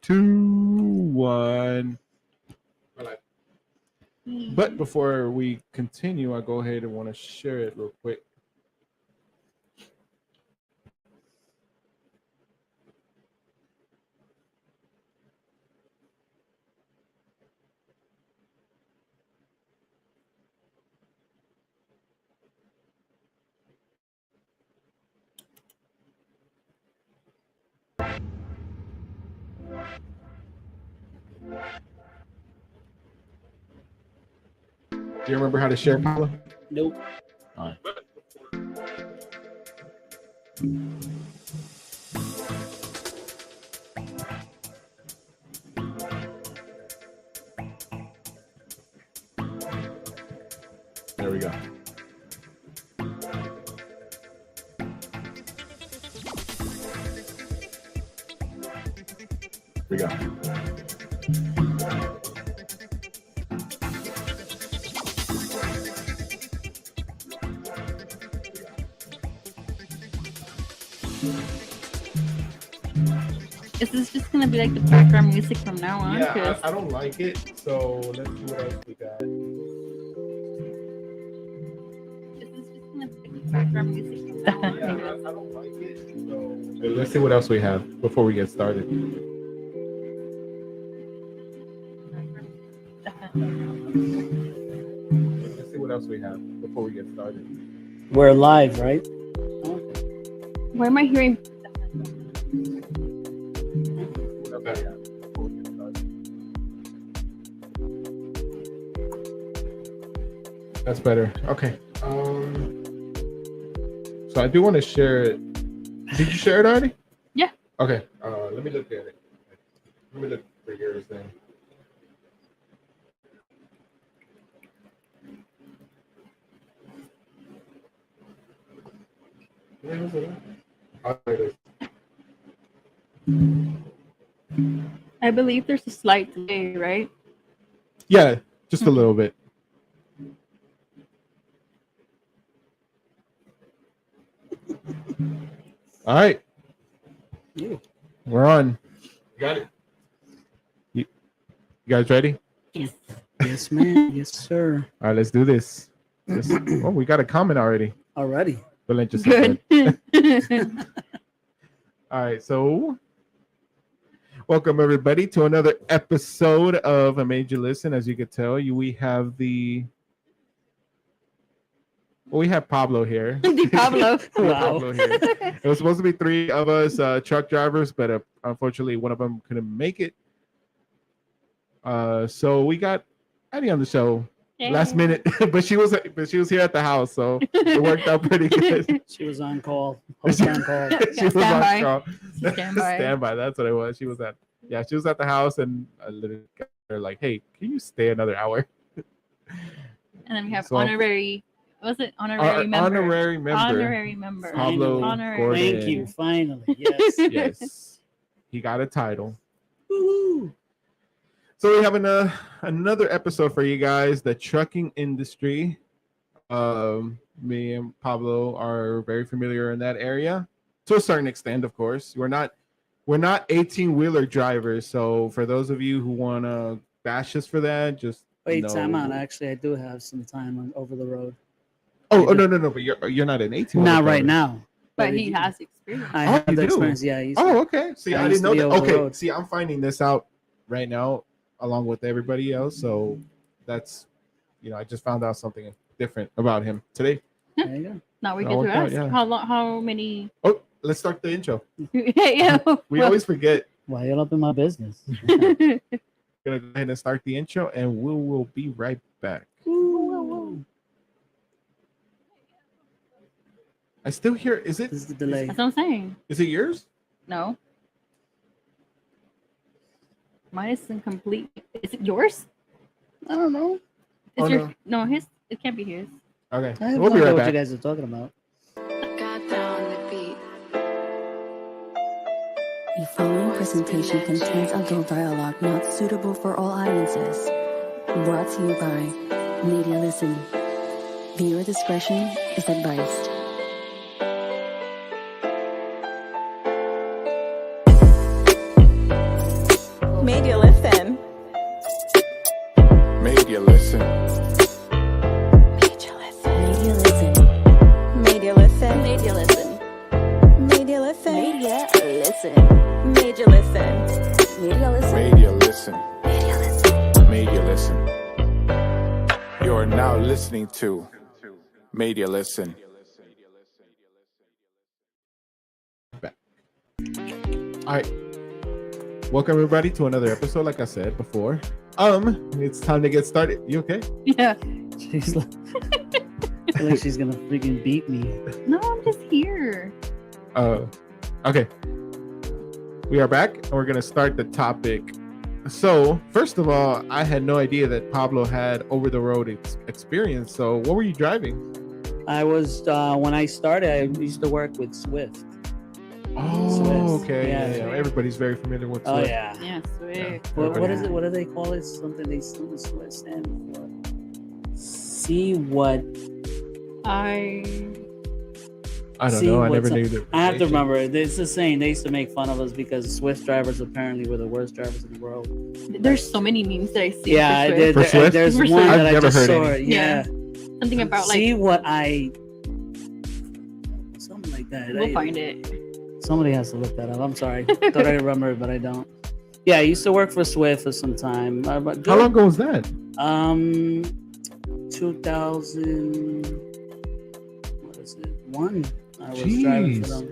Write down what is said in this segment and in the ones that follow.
2, 1. But before we continue, I'll go ahead and want to share it real quick. Do you remember how to share, Paula? Nope. All right. There we go. Here we go. Is this just gonna be like the background music from now on? Yeah, I don't like it, so let's see what else we got. Is this just gonna be like the background music from now on? Yeah, I don't like it, so let's see what else we have before we get started. Let's see what else we have before we get started. We're live, right? Why am I hearing? Okay. Yeah, before we get started. That's better. Okay. So I do want to share it. Did you share it already? Yeah. Okay. Let me look at it. Let me look for yours then. Where is it? Oh, there it is. I believe there's a slight delay, right? Yeah, just a little bit. All right. Yeah. We're on. Got it. You guys ready? Yes. Yes, man. Yes, sir. All right, let's do this. Oh, we got a comment already. Already. Belen just Good. said. All right, so welcome everybody to another episode of A Major Listen. As you can tell, we have we have Pablo here. The Pablo. Wow. Pablo here. It was supposed to be 3 of us truck drivers, but unfortunately one of them couldn't make it. So we got Eddie on the show last minute, but she was here at the house, so it worked out pretty good. She was on call. Host on call. She was Standby. on call. Standby. Standby. That's what it was. She was at the house, and I literally got her like, "Hey, can you stay another hour?" And then we have So- honorary. Was it honorary member? Honorary member. Honorary member. Pablo Honorary. Gordon. Thank you. Finally. Yes. Yes, he got a title. Woo-hoo. So we have another episode for you guys. The trucking industry. Me and Pablo are very familiar in that area to a certain extent. Of course, we're not 18-wheeler drivers. So for those of you who want to bash us for that, just Wait, know. time out. Actually, I do have some time over the road. Oh no! But you're not an 18. Not right now. But he has experience. I Oh, have you the do? experience. Yeah. Oh, okay. See, I I used didn't to know be that. over the Okay, road. see, I'm finding this out right now along with everybody else. So that's, I just found out something different about him today. There you go. Now we That get to worked out, ask yeah. how many. Oh, let's start the intro. Yeah. We always forget. Why you up in my business? Gonna go ahead and start the intro, and we will be right back. Woo. I still hear. Is This is it? the delay. That's what I'm saying. Is it yours? No. Mine is incomplete. Is it yours? I don't know. Is Oh, yours? No, his. It can't be his. Okay, I have we'll no be idea right what back. you guys are talking about. Got down the beat. The following presentation contains adult dialogue not suitable for all audiences. Brought to you by Media Listen. Viewer discretion is advised. Made you listen. Made you listen. Made you listen. Made you listen. Made you listen. Made you listen. Made you listen. Made you listen. Made you listen. Made you listen. Made you listen. Made you listen. Made you listen. You are now listening to Made you listen. All right. Welcome everybody to another episode. Like I said before, it's time to get started. You okay? Yeah. She's like, I feel like she's gonna freaking beat me. No, I'm just here. Okay. We are back and we're gonna start the topic. So first of all, I had no idea that Pablo had over the road experience. So what were you driving? I was when I started. I used to work with Swift. Oh, Swift. okay. Yeah. Yeah. Everybody's very familiar with Oh Swift. yeah. Yeah, sweet. What is it? What do they call it? Something they Swift stand for. See what? I don't See know. I what's never up. knew that. I have to remember. It's the saying. They used to make fun of us because Swift drivers apparently were the worst drivers in the world. There's so many memes that I see. Yeah, for Swift. For Swift? there's For one Swift. that I've I never just heard saw. any. Yeah. Something about like See what I. Something like that. we'll find it. Somebody has to look that up. I'm sorry. Thought I remember it, but I don't. Yeah, I used to work for Swift for some time. But How long ago was that? 2001. I was Jeez. driving for them.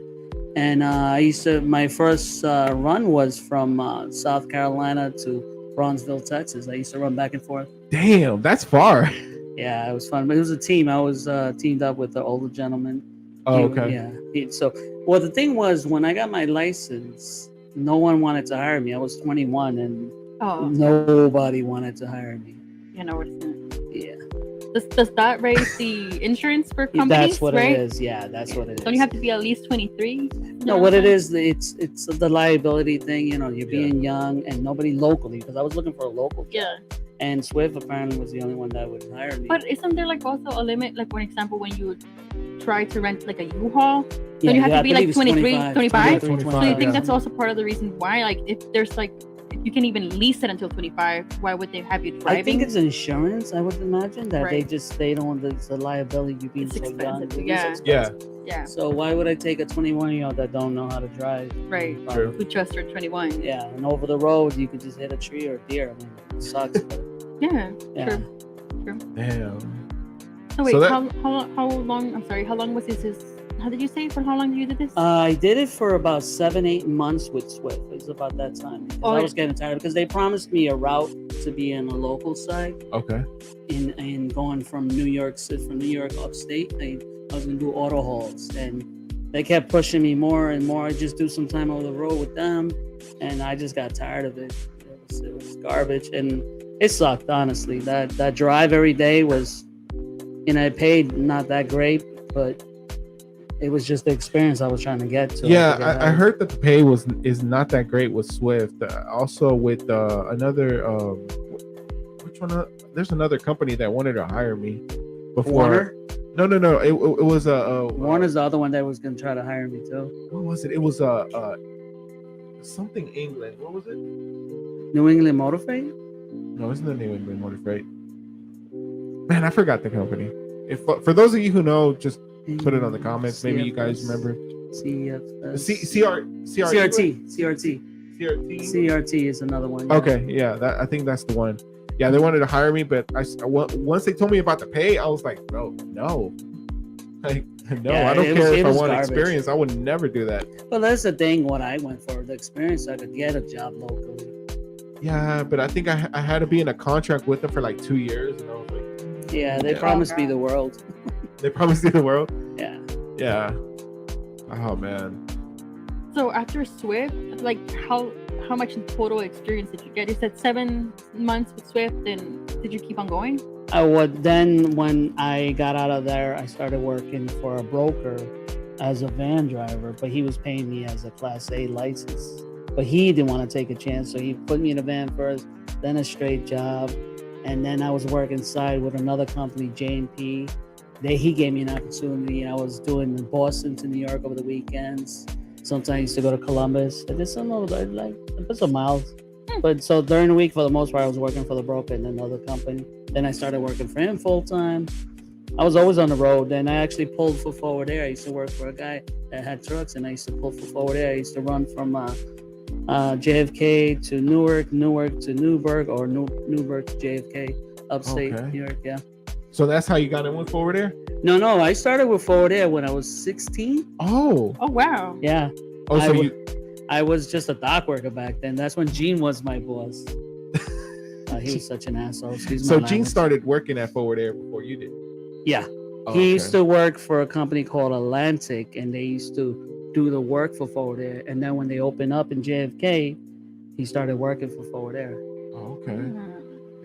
And I used to, my first run was from South Carolina to Bronzeville, Texas. I used to run back and forth. Damn, that's far. Yeah, it was fun. But it was a team. I was teamed up with the older gentleman. Oh, He- okay. Yeah. So, well, the thing was, when I got my license, no one wanted to hire me. I was 21 and Oh, nobody wanted to hire me. you know what it's in. Yeah. Does that raise the insurance for companies? That's what right? it is. Yeah, that's what it is. Don't you have to be at least 23? No, what it is, it's the liability thing. You know, you're Yeah. being young and nobody locally, because I was looking for a local job. Yeah. And Swift apparently was the only one that would hire me. But isn't there like also a limit? Like, for example, when you try to rent like a U-Haul, yeah, you have to I be believe like it's 23, 25? So 25, you think yeah. that's also part of the reason why, like, if there's like, if you can even lease it until 25, why would they have you driving? I think it's insurance. I would imagine that Right. they don't. It's a liability. You being It's so young. expensive, It is yeah. expensive. Yeah, So why would I take a 21-year-old that don't know how to drive? right. True. Who just turned 21? Yeah, and over the road you could just hit a tree or a deer. I mean, it sucks. But, Yeah. yeah. Damn. So wait, So that- how long? I'm sorry. How long was this? How did you say? For how long did you do this? I did it for about 7-8 months with Swift. It was about that time. Because Oh, I was getting tired because they promised me a route to be in a local side Okay. in going from New York upstate. I was gonna do auto hauls, and they kept pushing me more and more. I just do some time over the road with them, and I just got tired of it. It was garbage, and it sucked, honestly. That drive every day was, it paid not that great, but it was just the experience I was trying to get to. Yeah, forget I how- heard that the pay is not that great with Swift. Also with another which one? There's another company that wanted to hire me before. Warner. No. It was Warner's the other one that was gonna try to hire me too. What was it? It was something England. What was it? New England Motor Freight. No, it's not New England Motor Freight. Man, I forgot the company. If for those of you who know, just put it on the comments. Maybe you guys remember. CRT. CRT is another one. Yeah. Okay, yeah, I think that's the one. Yeah, they wanted to hire me, but once they told me about the pay, I was like, bro, no. Like, no, Yeah, I don't it care was- if it I was want garbage. experience. I would never do that. But that's the thing. What I went for, the experience, I could get a job locally. Yeah, but I think I had to be in a contract with them for like 2 years, and I was like, Yeah, they Yeah. promised me the world. they promised me the world. Yeah. Yeah. Oh man. So after Swift, like how much in total experience did you get? You said 7 months with Swift, and did you keep on going? Then when I got out of there, I started working for a broker as a van driver, but he was paying me as a Class A license. But he didn't want to take a chance, so he put me in a van first, then a straight job, and then I was working side with another company, J&P. He gave me an opportunity, and I was doing Boston to New York over the weekends. Sometimes I used to go to Columbus. I did some of like I put some miles. But so during the week, for the most part, I was working for the broker in another company. Then I started working for him full time. I was always on the road. Then I actually pulled for Forward Air. I used to work for a guy that had trucks, and I used to pull for Forward Air. I used to run from JFK to Newark to Newburgh, or Newburgh to JFK, upstate Okay. New York. Yeah. So that's how you got in with Forward Air? No. I started with Forward Air when I was 16. Oh. Oh wow. Yeah. Oh, so I you I was just a dock worker back then. That's when Gene was my boss. He was such an asshole. Excuse so my Gene language. started working at Forward Air before you did. Yeah. Oh, He used okay. to work for a company called Atlantic, and they used to do the work for Forward Air. And then when they opened up in JFK, he started working for Forward Air. Oh, okay.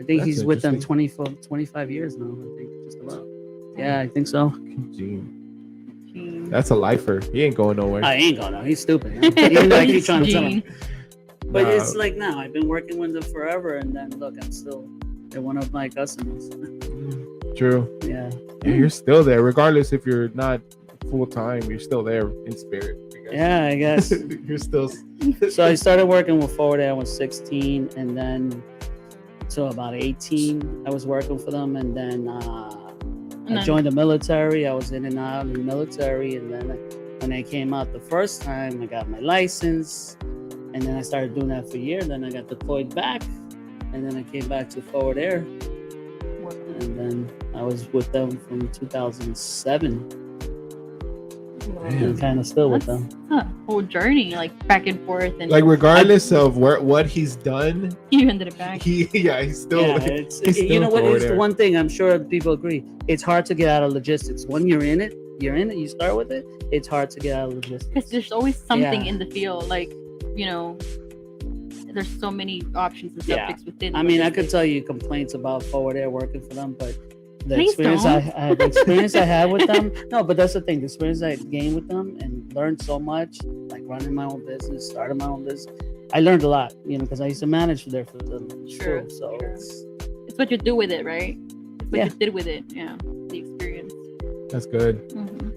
I think That's he's with them interesting. 25 years now. I think just about. Yeah, I think so. Gene. That's a lifer. He ain't going nowhere. I ain't gonna. He's stupid. Even though I keep trying to tell him. Gene. But Nah. it's like now I've been working with them forever, and then look, they're one of my customers. True. Yeah. Yeah, you're still there, regardless if you're not full time. You're still there in spirit. I guess. Yeah, I guess. You're still. So I started working with Forward Air when I was 16, and then so about 18, I was working for them, and then I joined the military. I was in and out of the military, and then when I came out the first time, I got my license, and then I started doing that for a year. Then I got deployed back, and then I came back to Forward Air, and then I was with them from 2007, and kind of still with them. That's a whole journey, like back and forth, and Like, regardless of what he's done, you ended it back. he's still. Yeah, it's, he's you still know what Forward is the Air. one thing I'm sure people agree. It's hard to get out of logistics. When you're in it, you start with it. It's hard to get out of logistics. Because there's always something Yeah. in the field, like, you know, there's so many options and Yeah. subjects within. I mean, I could logistics. tell you complaints about Forward Air working for them, but the Please experience don't. the experience I had with them. No, but that's the thing. The experience I gained with them and learned so much, like running my own business, starting my own business. I learned a lot, because I used to manage there for them Sure, too. So sure. It's what you do with it, right? It's what Yeah. you did with it. Yeah, the experience. That's good. Mhm.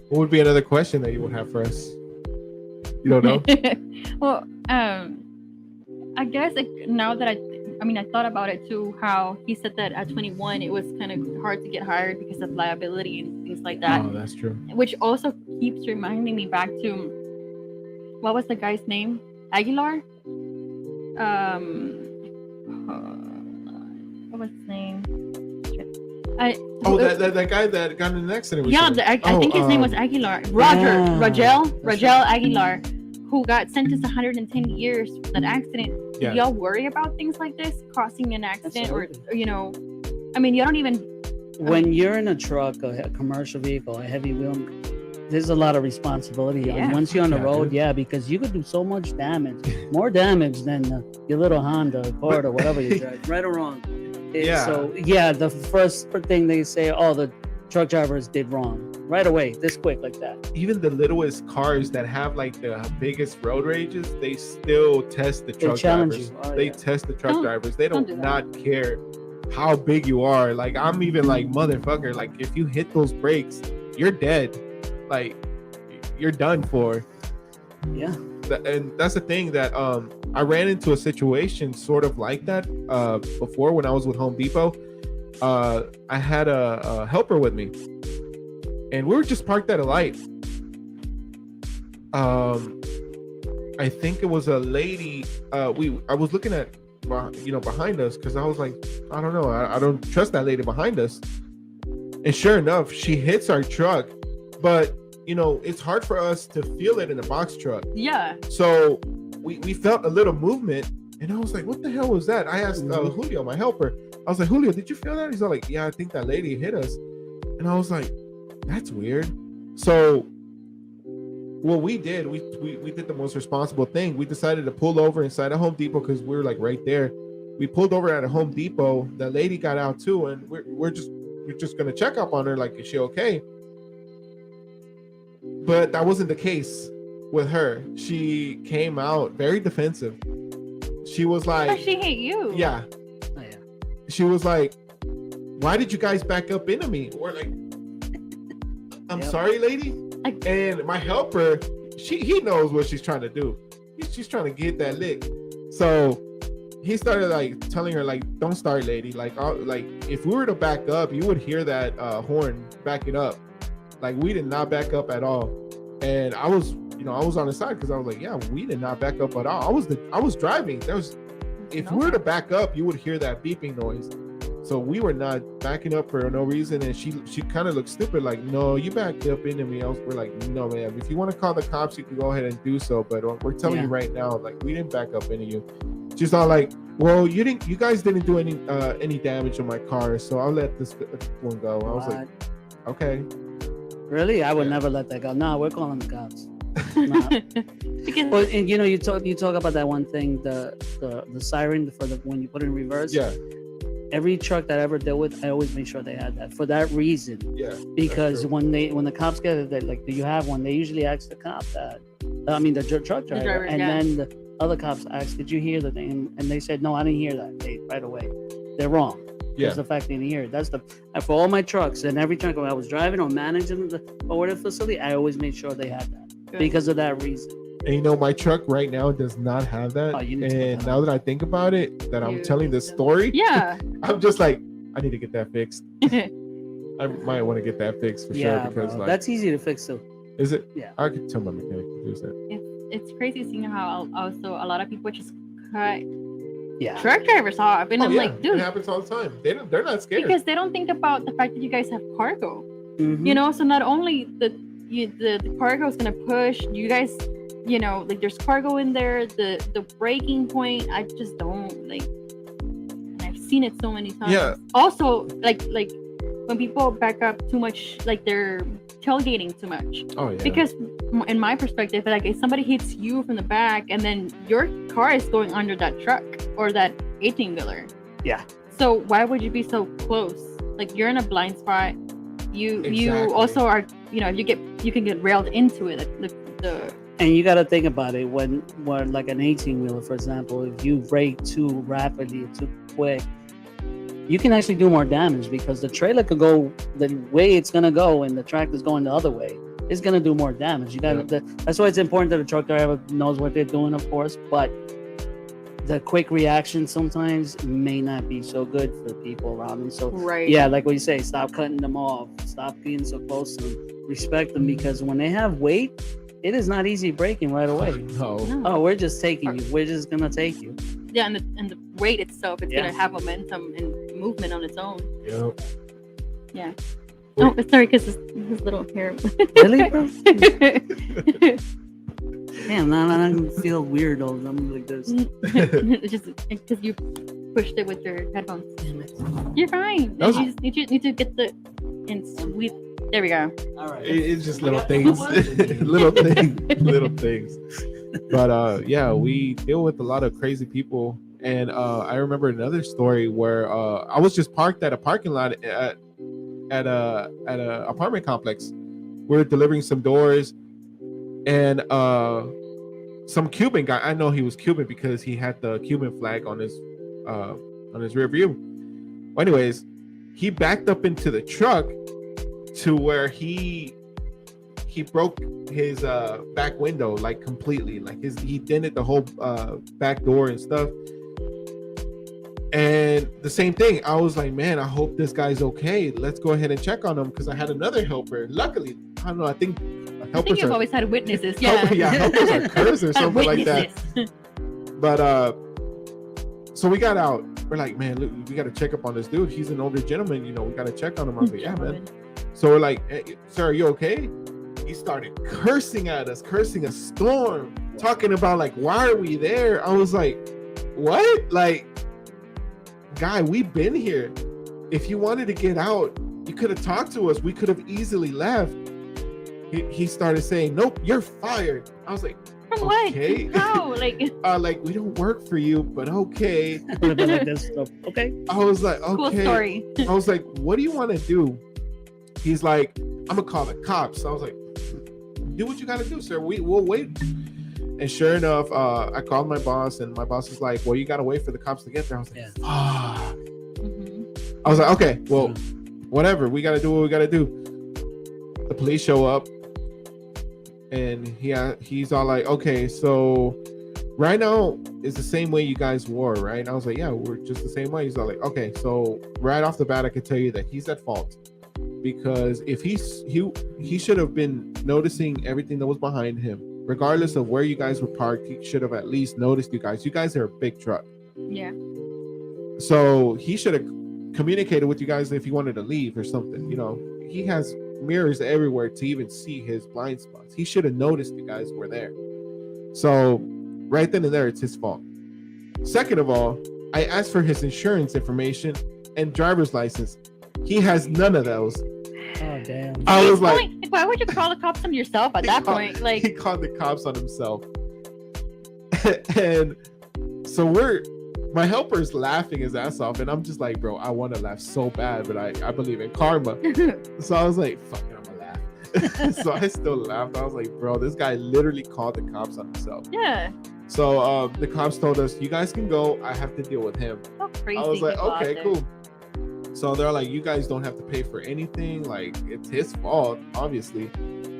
What would be another question that you would have for us? You don't know? Well, I guess now that I thought about it too, how he said that at 21 it was kind of hard to get hired because of liability and things like that, Oh, that's true. which also keeps reminding me back to what was the guy's name? Aguilar. What was his name? Oh, that guy that got in an accident. Yeah, recently. I think his name was Aguilar. Rogel Aguilar, who got sentenced 110 years for that accident. Yeah. Do y'all worry about things like this, causing an accident, Absolutely. or you don't even. when you're in a truck, a commercial vehicle, a heavy wheel, there's a lot of responsibility. Yeah. Once you're on the Yeah, road, dude. because you could do so much damage, more damage than your little Honda Accord or whatever you drive, right or wrong. Yeah. So the first thing they say, oh, the truck drivers did wrong, right away, this quick, like that. Even the littlest cars that have like the biggest road rages, they still test the truck challenge drivers. you. Oh, They yeah. test the truck Don't- drivers. They don't don't do that. not care how big you are. Like, I'm even like, motherfucker, like if you hit those brakes, you're dead. Like, you're done for. Yeah. And that's the thing that I ran into a situation sort of like that before when I was with Home Depot. I had a helper with me, and we were just parked at a light. I think it was a lady. I was looking at behind us, because I was like, I don't know, I don't trust that lady behind us. And sure enough, she hits our truck, but it's hard for us to feel it in a box truck. Yeah. So we felt a little movement, and I was like, what the hell was that? I asked Julio, my helper. I was like, Julio, did you feel that? He's all like, yeah, I think that lady hit us. And I was like, that's weird. So what we did, we did the most responsible thing. We decided to pull over inside a Home Depot because we were like right there. We pulled over at a Home Depot. The lady got out too, and we're just gonna check up on her, like, is she okay? But that wasn't the case with her. She came out very defensive. She was But like, she hate you. yeah. Oh, yeah. She was like, why did you guys back up into me? We're like, I'm Yep. sorry, lady. Like- And my helper, he knows what she's trying to do. She's trying to get that lick. So he started like telling her like, "Don't start, lady. Like, like if we were to back up, you would hear that horn backing up. Like we did not back up at all." And I was, I was on the side because I was like, "Yeah, we did not back up at all. I was driving. If we were to back up, you would hear that beeping noise. So we were not backing up for no reason." And she kind of looked stupid, like, "No, you backed up into me." We're like, "No, man. If you want to call the cops, you can go ahead and do so. But we're telling you right now, like, we didn't back up into you." She's all like, "Well, you guys didn't do any damage on my car, so I'll let this one go." I was like, "Okay." Really? I would never let that go. No, we're calling the cops. Nah. Because Well, and you talk about that one thing, the siren for when you put it in reverse. Yeah. Every truck that I ever dealt with, I always make sure they had that for that reason. Yeah. Because true. when the cops get it, they're like, "Do you have one?" They usually ask the cop that. I mean, the truck driver, driver, and yeah. then the other cops ask, "Did you hear the thing?" And they said, "No, I didn't hear that." Right away, they're wrong. Yeah. That's the fact they didn't hear it. That's and for all my trucks and every truck when I was driving or managing the order facility, I always made sure they had that Good. because of that reason. And my truck right now does not have that. Oh, you need to And put that now that I think about it, that I'm You telling this need to- story, yeah. I'm just like, I need to get that fixed. I might want to get that fixed for Yeah, sure because bro. like, That's easy to fix too. is it? Yeah. I could tell my mechanic to do that. It's crazy seeing how also a lot of people just cut Yeah. truck drivers off, and I'm like, it dude, happens all the time. They're not scared. because they don't think about the fact that you guys have cargo. Mhm. You know, so not only the cargo is gonna push you guys, like there's cargo in there, the breaking point, I just don't like, and I've seen it so many times. Yeah. Also, like when people back up too much, like they're tailgating too much. Oh yeah. Because in my perspective, like if somebody hits you from the back and then your car is going under that truck or that 18-wheeler. Yeah. So why would you be so close? Like you're in a blind spot. You Exactly. also are, you can get railed into it. Like the And you got to think about it when like an 18-wheeler, for example, if you brake too rapidly, too quick, you can actually do more damage because the trailer could go the way it's gonna go, and the tractor's going the other way. It's gonna do more damage. You got to. That's why it's important that the truck driver knows what they're doing, of course. But the quick reaction sometimes may not be so good for the people around them. So right. yeah, like what you say, stop cutting them off, stop being so close to them, respect them, because when they have weight, it is not easy braking right away. No. No. Oh, we're just taking you. We're just gonna take you. Yeah, and the weight itself, it's Yeah. gonna have momentum and movement on its own. Yep. Yeah. Well- Oh, sorry, because his little hair. Really, bro? Damn, now I feel weird. I'm like this. It's just because you pushed it with your headphones. Damn it. You're fine. That was- You just need to get the and sweet. There we go. All right. It's just little things. little things. But yeah, we deal with a lot of crazy people. And I remember another story where I was just parked at a parking lot at a apartment complex. We're delivering some doors, and some Cuban guy. I know he was Cuban because he had the Cuban flag on his rear view. Well, anyways, he backed up into the truck to where he broke his back window like completely, like he dented the whole back door and stuff. And the same thing, I was like, man, I hope this guy's okay. Let's go ahead and check on him, because I had another helper. Luckily, I don't know, I think I think helpers you've are always had witnesses. Yeah. helpers are cursed or Had something like that. witnesses. But so we got out. We're like, man, look, we got to check up on this dude. He's an older gentleman, we got to check on him. I was like, yeah, man. So we're like, hey, sir, are you okay? He started cursing at us, cursing a storm, talking about like, why are we there? I was like, what? Like, guy, we've been here. If you wanted to get out, you could have talked to us. We could have easily left. He started saying, nope, you're fired. I was like, From okay. what? How? Like, like, we don't work for you, but okay. Would have been like this. So, okay. I was like, okay. cool story. I was like, what do you want to do? He's like, I'm gonna call the cops. I was like, do what you gotta do, sir. We'll wait. And sure enough, I called my boss, and my boss is like, well, you gotta wait for the cops to get there. I was like, Yeah. fuck. Mhm. I was like, okay, well, whatever. We gotta do what we gotta do. The police show up, and he's all like, okay, so right now is the same way you guys were, right? And I was like, yeah, we're just the same way. He's all like, okay, so right off the bat, I could tell you that he's at fault, because if he should have been noticing everything that was behind him, regardless of where you guys were parked. He should have at least noticed you guys. You guys are a big truck, Yeah. so he should have communicated with you guys if he wanted to leave or something. You know, he has mirrors everywhere to even see his blind spots. He should have noticed you guys were there. So right then and there, it's his fault. Second of all, I asked for his insurance information and driver's license. He has none of those. Oh damn. I was like, Why would you call the cops on yourself at that point? he Like, called the cops on himself. And so my helper's laughing his ass off, and I'm just like, bro, I want to laugh so bad, but I believe in karma. So I was like, fuck it, I'm gonna laugh. So I still laughed. I was like, bro, this guy literally called the cops on himself. yeah. So the cops told us, you guys can go. I have to deal with him. So crazy. I was like, people out okay, there. cool. So they're like, you guys don't have to pay for anything. Like, it's his fault, obviously.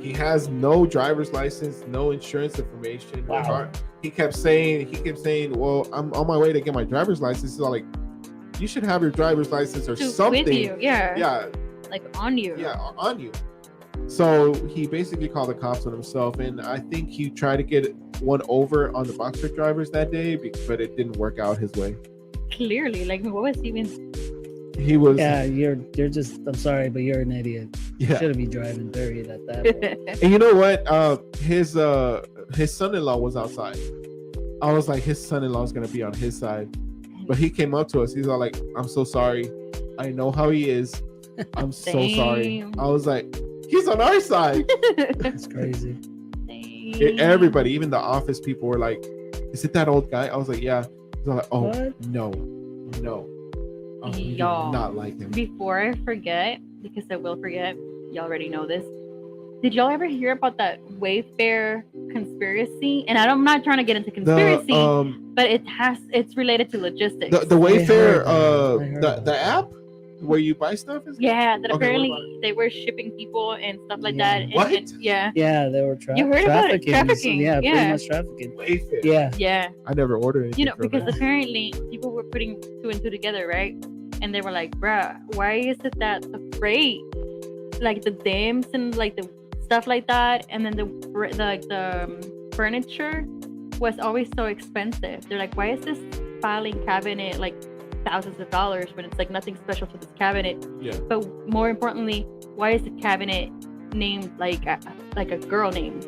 He has no driver's license, no insurance information. Wow. He kept saying, well, I'm on my way to get my driver's license. So like, you should have your driver's license or To- something. With you. Yeah. Yeah, Like on you. yeah, on you. So he basically called the cops on himself, and I think he tried to get one over on the box truck drivers that day, but it didn't work out his way. Clearly. Like, what was even. He was, Yeah, you're just. I'm sorry, but you're an idiot. yeah. Shouldn't be driving. Period. At that point. And you know what? His son-in-law was outside. I was like, his son-in-law is gonna be on his side, but he came up to us. He's all like, "I'm so sorry. I know how he is. I'm so sorry." Damn. I was like, he's on our side. It's crazy. Everybody, even the office people, were like, "Is it that old guy?" I was like, "Yeah." He's all like, "Oh What? no." Oh, you do Y'all. not like him. Before I forget, because I will forget, you already know this. Did y'all ever hear about that Wayfair conspiracy? And I'm not trying to get into conspiracy, but it's related to logistics. The Wayfair I heard that. the app where you buy stuff is Yeah, that Okay, what apparently about they were shipping people and stuff like Yeah. that. And, What? yeah, Yeah, they were You heard about it? Trafficking, Yeah, yeah. pretty much trafficking. Wayfair. Yeah. yeah. I never ordered anything. You know, from because it. apparently people were putting two and two together, right? And they were like, bruh, why is it that the freight, like the dams and like the stuff like that, and then the furniture was always so expensive? They're like, why is this filing cabinet like thousands of dollars when it's like nothing special to this cabinet? Yeah. But more importantly, why is the cabinet named like a girl name?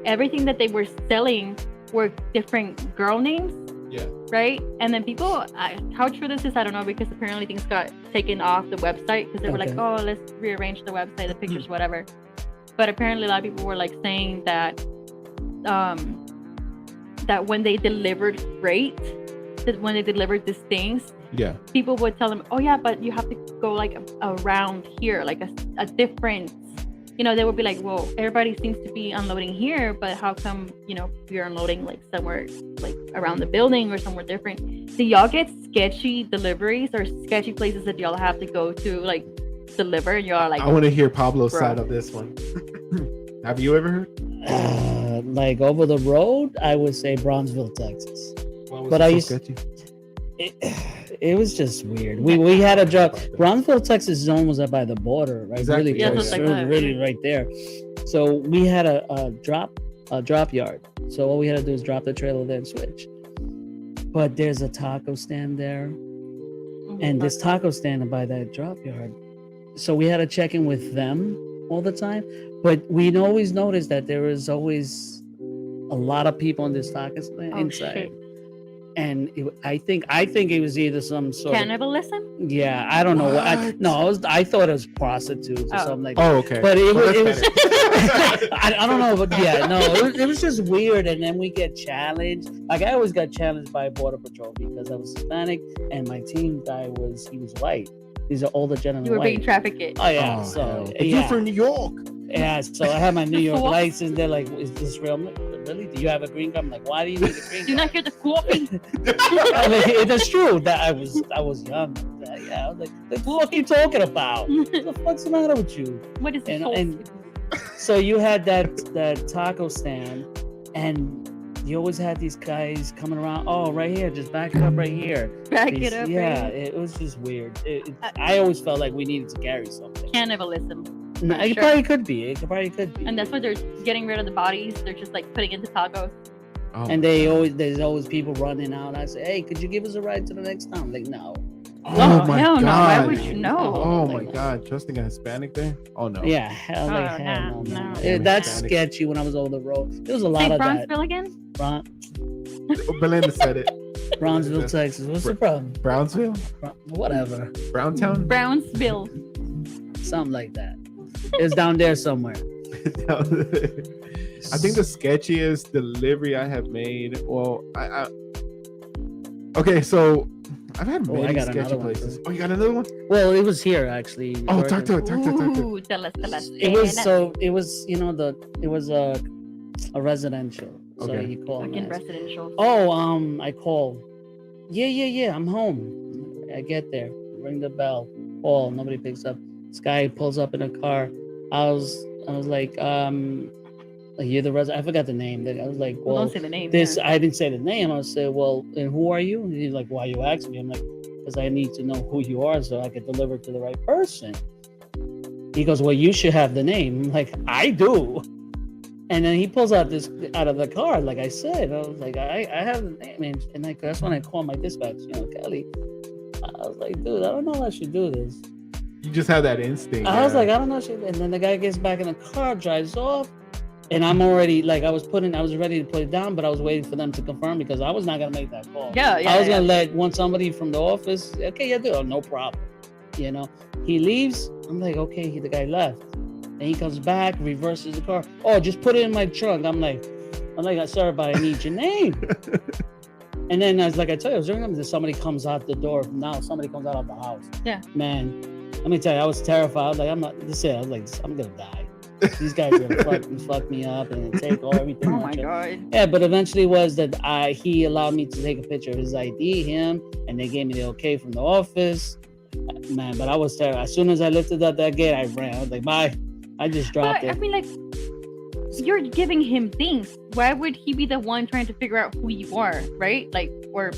Everything that they were selling were different girl names. Yeah. Right. And then people, how true this is, I don't know, because apparently things got taken off the website because they were like, Okay. oh, let's rearrange the website, the pictures, whatever. But apparently a lot of people were like saying that that when they delivered freight, that when they delivered these things, Yeah. people would tell them, oh yeah, but you have to go like around here, like a different, you know, they would be like, well, everybody seems to be unloading here, but how come, you know, you're unloading like somewhere like around the building or somewhere different? Do y'all get sketchy deliveries or sketchy places that y'all have to go to like deliver, and y'all are like, I want to hear Pablo's Bro. side of this one. Have you ever heard? Like over the road, I would say Bronzeville, Texas. Why was But it I so used- sketchy? It was just weird. We had a drop. Bronzeville, Texas is almost up by the border, right? Exactly. Really, Yeah, close, it's like really, that. really right there. So we had a drop yard. So all we had to do is drop the trailer there and switch. But there's a taco stand there, and this taco stand by that drop yard. So we had to check in with them all the time. But we'd always noticed that there was always a lot of people in this taco stand oh inside. shit, And I think it was either some sort of cannibalism? yeah, I don't know what. What? I thought it was prostitutes or Oh. something like that. Oh, okay. But it Well, was, that's better. I don't know, but yeah, no, it was just weird. And then we get challenged. Like I always got challenged by Border Patrol because I was Hispanic and my team guy was white. These are older gentlemen. You were being white. trafficked. Oh yeah, Oh, so hell. But yeah, you're from New York. yeah. So I have my New York What? license. They're like, "Is this real? I'm like, really? Do you have a green card?" I'm like, "Why do you need a green Do you card?" not hear the coffee? I mean, it is true that I was young. Yeah, I was like, "What the fuck are you talking about? What the fuck's the matter with you?" What is And- coffee? and- So you had that taco stand, and you always had these guys coming around. Oh, right here, just back it up right here. Back These- it up. Yeah, Right? it was just weird. I always felt like we needed to carry something. Can't ever listen. No, it sure. probably could be. It probably could be. And that's why they're getting rid of the bodies. They're just like putting into tacos. Oh And my God. there's always people running out. I say, hey, could you give us a ride to the next town? Like, no. Oh my hell God. no. Why would you know? Oh Like, my God. Trusting a Hispanic there? Oh no. Yeah, hell, like, Oh, hell no, no. no. That's Hispanic. sketchy when I was over the road. There was a lot Say of that. Bronxville again? Belinda said it. Bronzeville, Texas. What's the problem? Brownsville? Whatever. Browntown? Brownsville. Something like that. It was down there somewhere. I think the sketchiest delivery I have made. Well, I okay, so I've had Oh, I many got sketchy another one, places. too. Oh, you got another one? Well, it was here actually. Oh, Where- talk to it. Talk to it. Talk to it. Ooh, tell us. It was so. It was it was a residential. So Okay. he called. Fucking and I said, residential. oh, I called. Yeah. I'm home. I get there. Ring the bell. Call. Nobody picks up. This guy pulls up in a car. I was like, you're the resident. I forgot the name. I was like, Well, well, don't say the name. this. yeah. I didn't say the name. I said, well, and who are you? And he's like, why you asking me? I'm like, because I need to know who you are so I can deliver to the right person. He goes, well, you should have the name. I'm like, I do. And then he pulls out of the car, like I said. I was like, I have the name, and that's when I called my dispatch, Kelly. I was like, dude, I don't know if I should do this. You just have that instinct. I was yeah. like, I don't know. And then the guy gets back in the car, drives off, and I'm already like, I was ready to put it down, but I was waiting for them to confirm because I was not gonna make that call. Yeah, I was gonna want somebody from the office. Okay, yeah, dude, no problem. He leaves. I'm like, okay, the guy left. And he comes back, reverses the car. Oh, just put it in my trunk. I'm like, sorry, but I need your name. And then I was like, I tell you, I was ringing them. Somebody comes out the door. Now somebody comes out of the house. Yeah. Man, let me tell you, I was terrified. I was like, I'm not. This is it. I was like, I'm gonna die. These guys are gonna fuck me up and take all everything. Oh my god. Yeah, but eventually was that he allowed me to take a picture of his ID, him, and they gave me the okay from the office. Man, but I was terrified. As soon as I lifted up that gate, I ran. I was like, bye. I just dropped But I it. mean, like, you're giving him things. Why would he be the one trying to figure out who you are, right? Like, or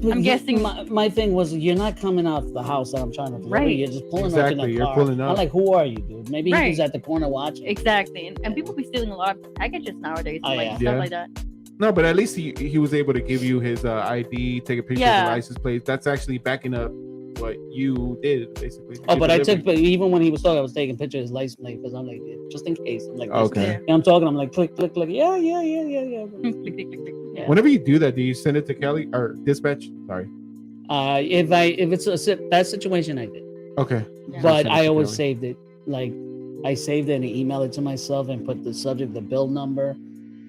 But I'm guessing- my thing was you're not coming out of the house that I'm trying to deliver. Right. You're just pulling up Exactly, in the you're car. pulling I'm up. like, who are you, dude? Maybe he was Right. at the corner watching. exactly, and people be stealing a lot of packages nowadays, Oh, like yeah. stuff Yeah. like that. No, but at least he was able to give you his ID, take a picture of Yeah. the license plate. That's actually backing up what you did, basically. Oh, Your but delivery. even when he was talking, I was taking pictures of his license plate because I'm like, just in case. I'm like, Okay. Yeah, I'm talking. I'm like, click. Yeah. Click, click, click, click. Yeah. Whenever you do that, do you send it to Kelly or dispatch? Sorry. If it's that situation, I did. Okay. Yeah. But Send it I to always Kelly. saved it. Like I saved it and email it to myself and put the subject, the bill number,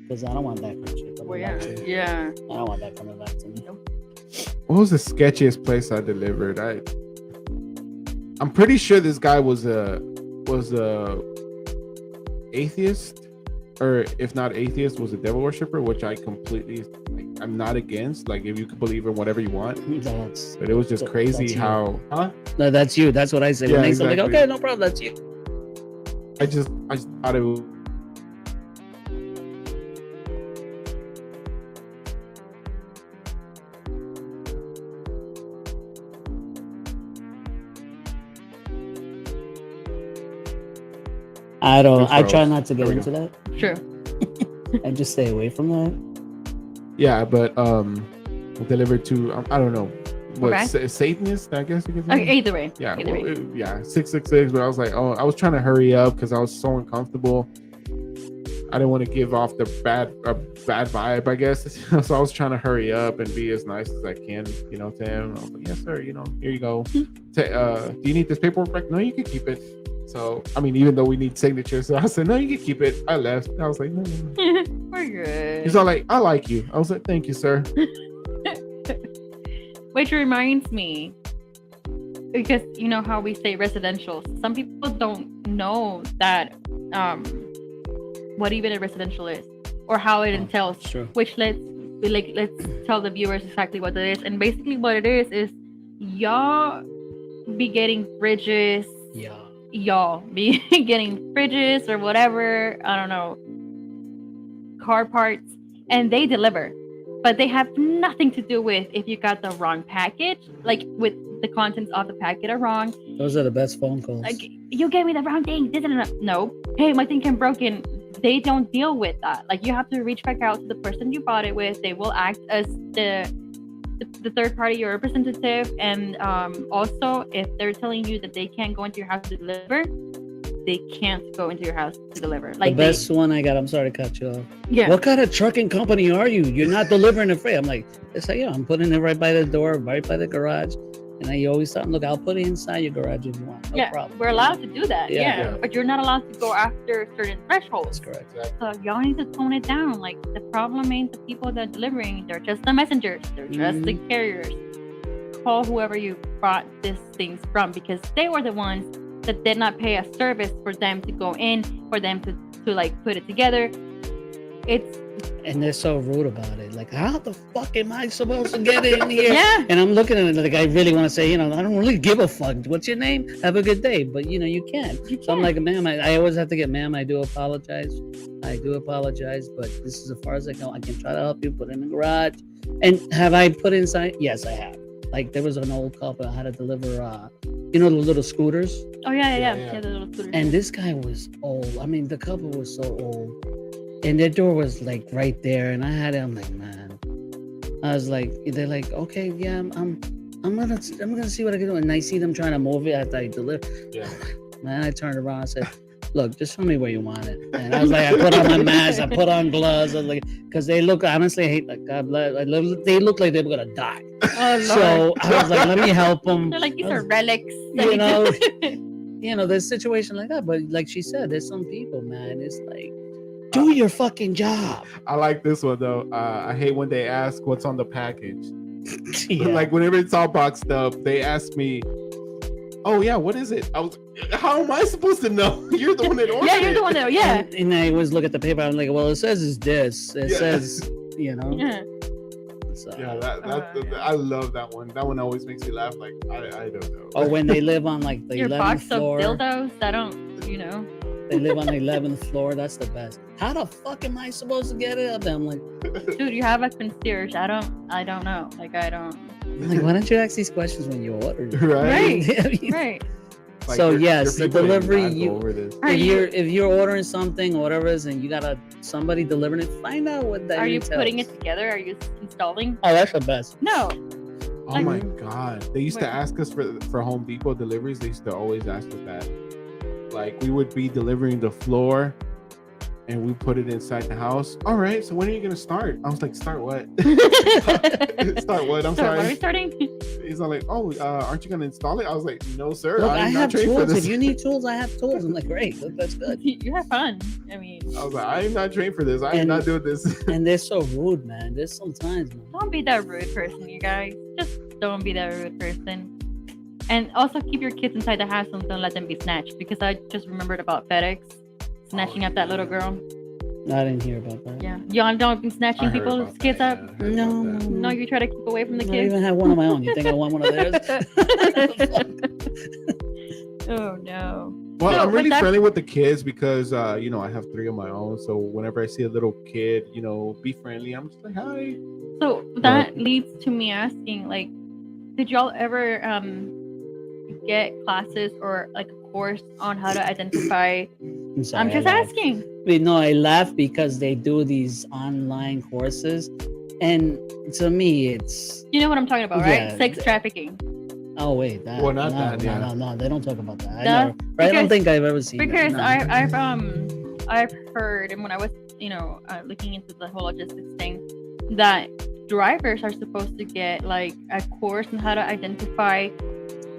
because I don't want that kind of shit coming Well, yeah, back to me. yeah. I don't want that coming back to me. What was the sketchiest place I delivered? I'm pretty sure this guy was a atheist, or if not atheist, was a devil worshiper, which I completely I'm not against. Like if you could believe in whatever you want, That's but it was just That's crazy you. how. Huh? no, that's you. That's what I say. Yeah, When they say like, exactly. okay, no problem, that's you. I just thought it was. I don't. I Controls. try not to get There we into that. Sure. I just stay away from that. Yeah, but delivered to I don't know what Okay. Satanist, I guess you could say. Okay, either way. Yeah, Either well, way. 666. But I was like, oh, I was trying to hurry up because I was so uncomfortable. I didn't want to give off the bad vibe, I guess. So I was trying to hurry up and be as nice as I can, to him. I was like, yes, sir. Here you go. Do you need this paperwork back? No, you can keep it. So I mean, even though we need signatures, so I said, no, you can keep it. I left. I was like, no. We're good. He's all like, I like you. I was like, thank you, sir. Which reminds me, because you know how we say residential. Some people don't know that what even a residential is or how it entails. Sure. Which let's tell the viewers exactly what it is. And basically, what it is y'all be getting fridges. Yeah. Y'all be getting fridges or whatever. I don't know. Car parts and they deliver, but they have nothing to do with if you got the wrong package, like with the contents of the packet are wrong. Those are the best phone calls. Like, you gave me the wrong thing. No, hey, my thing came broken. They don't deal with that. Like, you have to reach back out to the person you bought it with. They will act as the third party, your representative, and also if they're telling you that they can't go into your house to deliver, they can't go into your house to deliver. Like, the best one I got, I'm sorry to cut you off. yeah. What kind of trucking company are you? You're not delivering it free. I'm like, it's like, I'm putting it right by the door, right by the garage. And you always tell them, look, I'll put it inside your garage if you want. No problem. We're allowed to do that. Yeah. Yeah. But you're not allowed to go after certain thresholds. That's correct. So y'all need to tone it down. Like, the problem ain't the people that are delivering. They're just the messengers. They're just the carriers. Call whoever you bought these things from, because they were the ones that did not pay a service for them to go in, for them to like put it together. And they're so rude about it. Like, how the fuck am I supposed to get in here? Yeah. And I'm looking at it like, I really want to say, I don't really give a fuck. What's your name? Have a good day. But, you can't. So I'm like, ma'am, I always have to get, ma'am, I do apologize. But this is as far as I go. I can try to help you put it in the garage. And have I put inside? Yes, I have. Like, there was an old couple I had to deliver, the little scooters. Oh, yeah. The little scooters. And this guy was old. I mean, the couple was so old. And their door was like right there. And I'm like, man. I was like, they're like, okay, yeah, I'm gonna see what I can do. And I see them trying to move it after I deliver. Yeah. Man, I turned around and said, look, just show me where you want it. And I was like, I put on my mask, I put on gloves. I was like, because they look, honestly, I hate, like, God bless, they look like they were gonna die. Oh, Lord. So I was like, let me help them. They're like, these are relics. There's a situation like that. But like she said, there's some people, man, it's like, do your fucking job. I like this one though. I hate when they ask what's on the package. Yeah. Like, whenever it's all boxed up, they ask me, "Oh yeah, what is it?" I was, how am I supposed to know? You're the one that ordered it. Yeah, you're the one that, yeah. And I always look at the paper. I'm like, well, it says it's this. It Yeah. says, Yeah. So. Yeah, I love that one. That one always makes me laugh. Like, I don't know. Or when they live on like the Your 11th box floor. of dildos, I don't, They live on the 11th floor. That's the best. How the fuck am I supposed to get it up there? I'm like, dude, you have a concierge. I don't know. Like, I don't. I'm like, why don't you ask these questions when you order? Right? Right. Like, So you're- yes, you're the fixing delivery. to go over this. Are If you're ordering something or whatever it is, and you got somebody delivering it, find out what that Are you entails. putting it together? Are you installing? Oh, that's the best. No. Oh Like- my god, they used to Wait. ask us for Home Depot deliveries. They used to always ask us that. Like, we would be delivering the floor, and we put it inside the house. All right, so when are you gonna start? I was like, start what? Start what? I'm So, are we sorry. starting? He's all like, oh, aren't you gonna install it? I was like, no, sir. Look, I I'm not have trained for tools. this. If you need tools, I have tools. I'm like, great. That's good. You have fun. I mean, I was like, I am not trained for this. I am And- not doing this. And they're so rude, man. There's sometimes, man. don't be that rude person, you guys. Just don't be that rude person. And also keep your kids inside the house and don't let them be snatched. Because I just remembered about FedEx snatching up that little girl. I didn't hear about that. Yeah, y'all don't be I snatching heard people's about kids that, up. yeah, I heard No. about that. No, you try to keep away from the I kids. even have one of my own. You think I want one of theirs? Oh no. Well, So, I'm with really that- friendly with the kids because I have 3 of my own. So whenever I see a little kid, be friendly. I'm just like, hi. So that leads to me asking, like, did y'all ever get classes or like a course on how to identify? I'm sorry, I'm just I laughed. asking. Wait, no, I laugh because they do these online courses, and to me, it's You know what I'm talking about, right? Yeah. Sex trafficking. oh wait, that Well, not no, that, no, yeah. no, they don't talk about that. I, That- never, I don't because- think I've ever seen Because that. I've heard, and when I was looking into the whole logistics thing, that drivers are supposed to get like a course on how to identify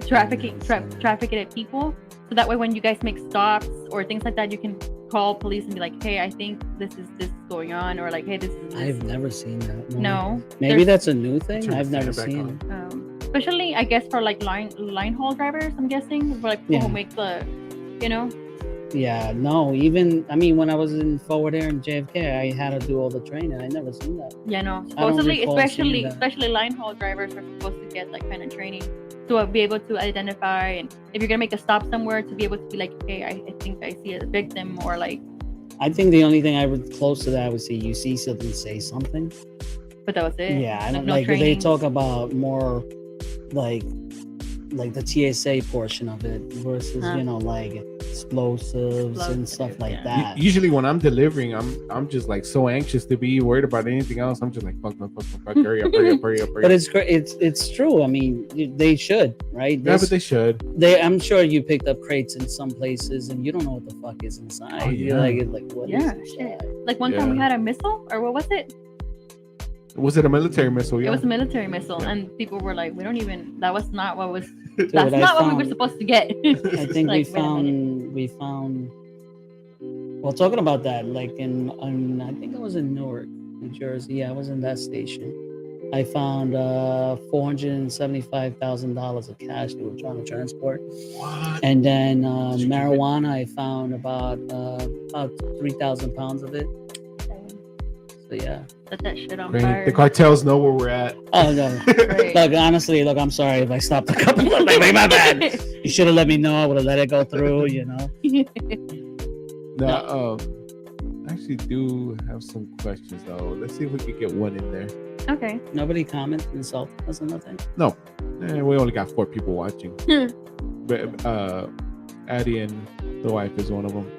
trafficked people, so that way when you guys make stops or things like that, you can call police and be like, hey, I think this is going on, or like, hey, this is I've never seen that. no. Maybe There's- that's a new thing. Turn the I've never fan back seen. on. Especially I guess for like line haul drivers, I'm guessing, for like people Yeah. who make the Yeah, no. Even when I was in Forward Air in JFK, I had to do all the training. I never seen that. Yeah, no. I don't Supposedly, recall seeing that. especially line haul drivers are supposed to get that kind of training to be able to identify, and if you're gonna make a stop somewhere, to be able to be like, hey, I think I see a victim, or like, I think the only thing I would close to that would say you see something, say something. But that was it. Yeah, I Like, don't no like they training? talk about more like the TSA portion of it versus Huh. like explosives and stuff Explosives, like yeah. that. Usually when I'm delivering, I'm just like so anxious to be worried about anything else. I'm just like fuck, hurry up. But it's great. It's true. I mean, they should, right? Yeah, but they should. I'm sure you picked up crates in some places and you don't know what the fuck is inside. Oh, You're yeah. like what? Yeah, is shit. inside? Like one time we Yeah. had a missile, or what was it? Was it a military missile? It Yeah. was a military missile, Yeah. and people were like, "We don't even. That was not what was. Dude, That's I not what we were found- supposed to get." I think Like, wait a minute. we found. Well, talking about that, like in I think it was in Newark, New Jersey. Yeah, I was in that station. I found $475,000 of cash they were trying to transport, What? and then marijuana. I found about 3,000 pounds of it. So yeah. Set that shit on Great. fire. The cartels know where we're at. Oh no. Right. Look, honestly, I'm sorry if I stopped a couple of like, my bad. You should have let me know. I would have let it go through. No, I actually do have some questions though. Let's see if we could get one in there. Okay. Nobody comment, insult us or nothing. We only got 4 people watching. But Addie and the wife is one of them.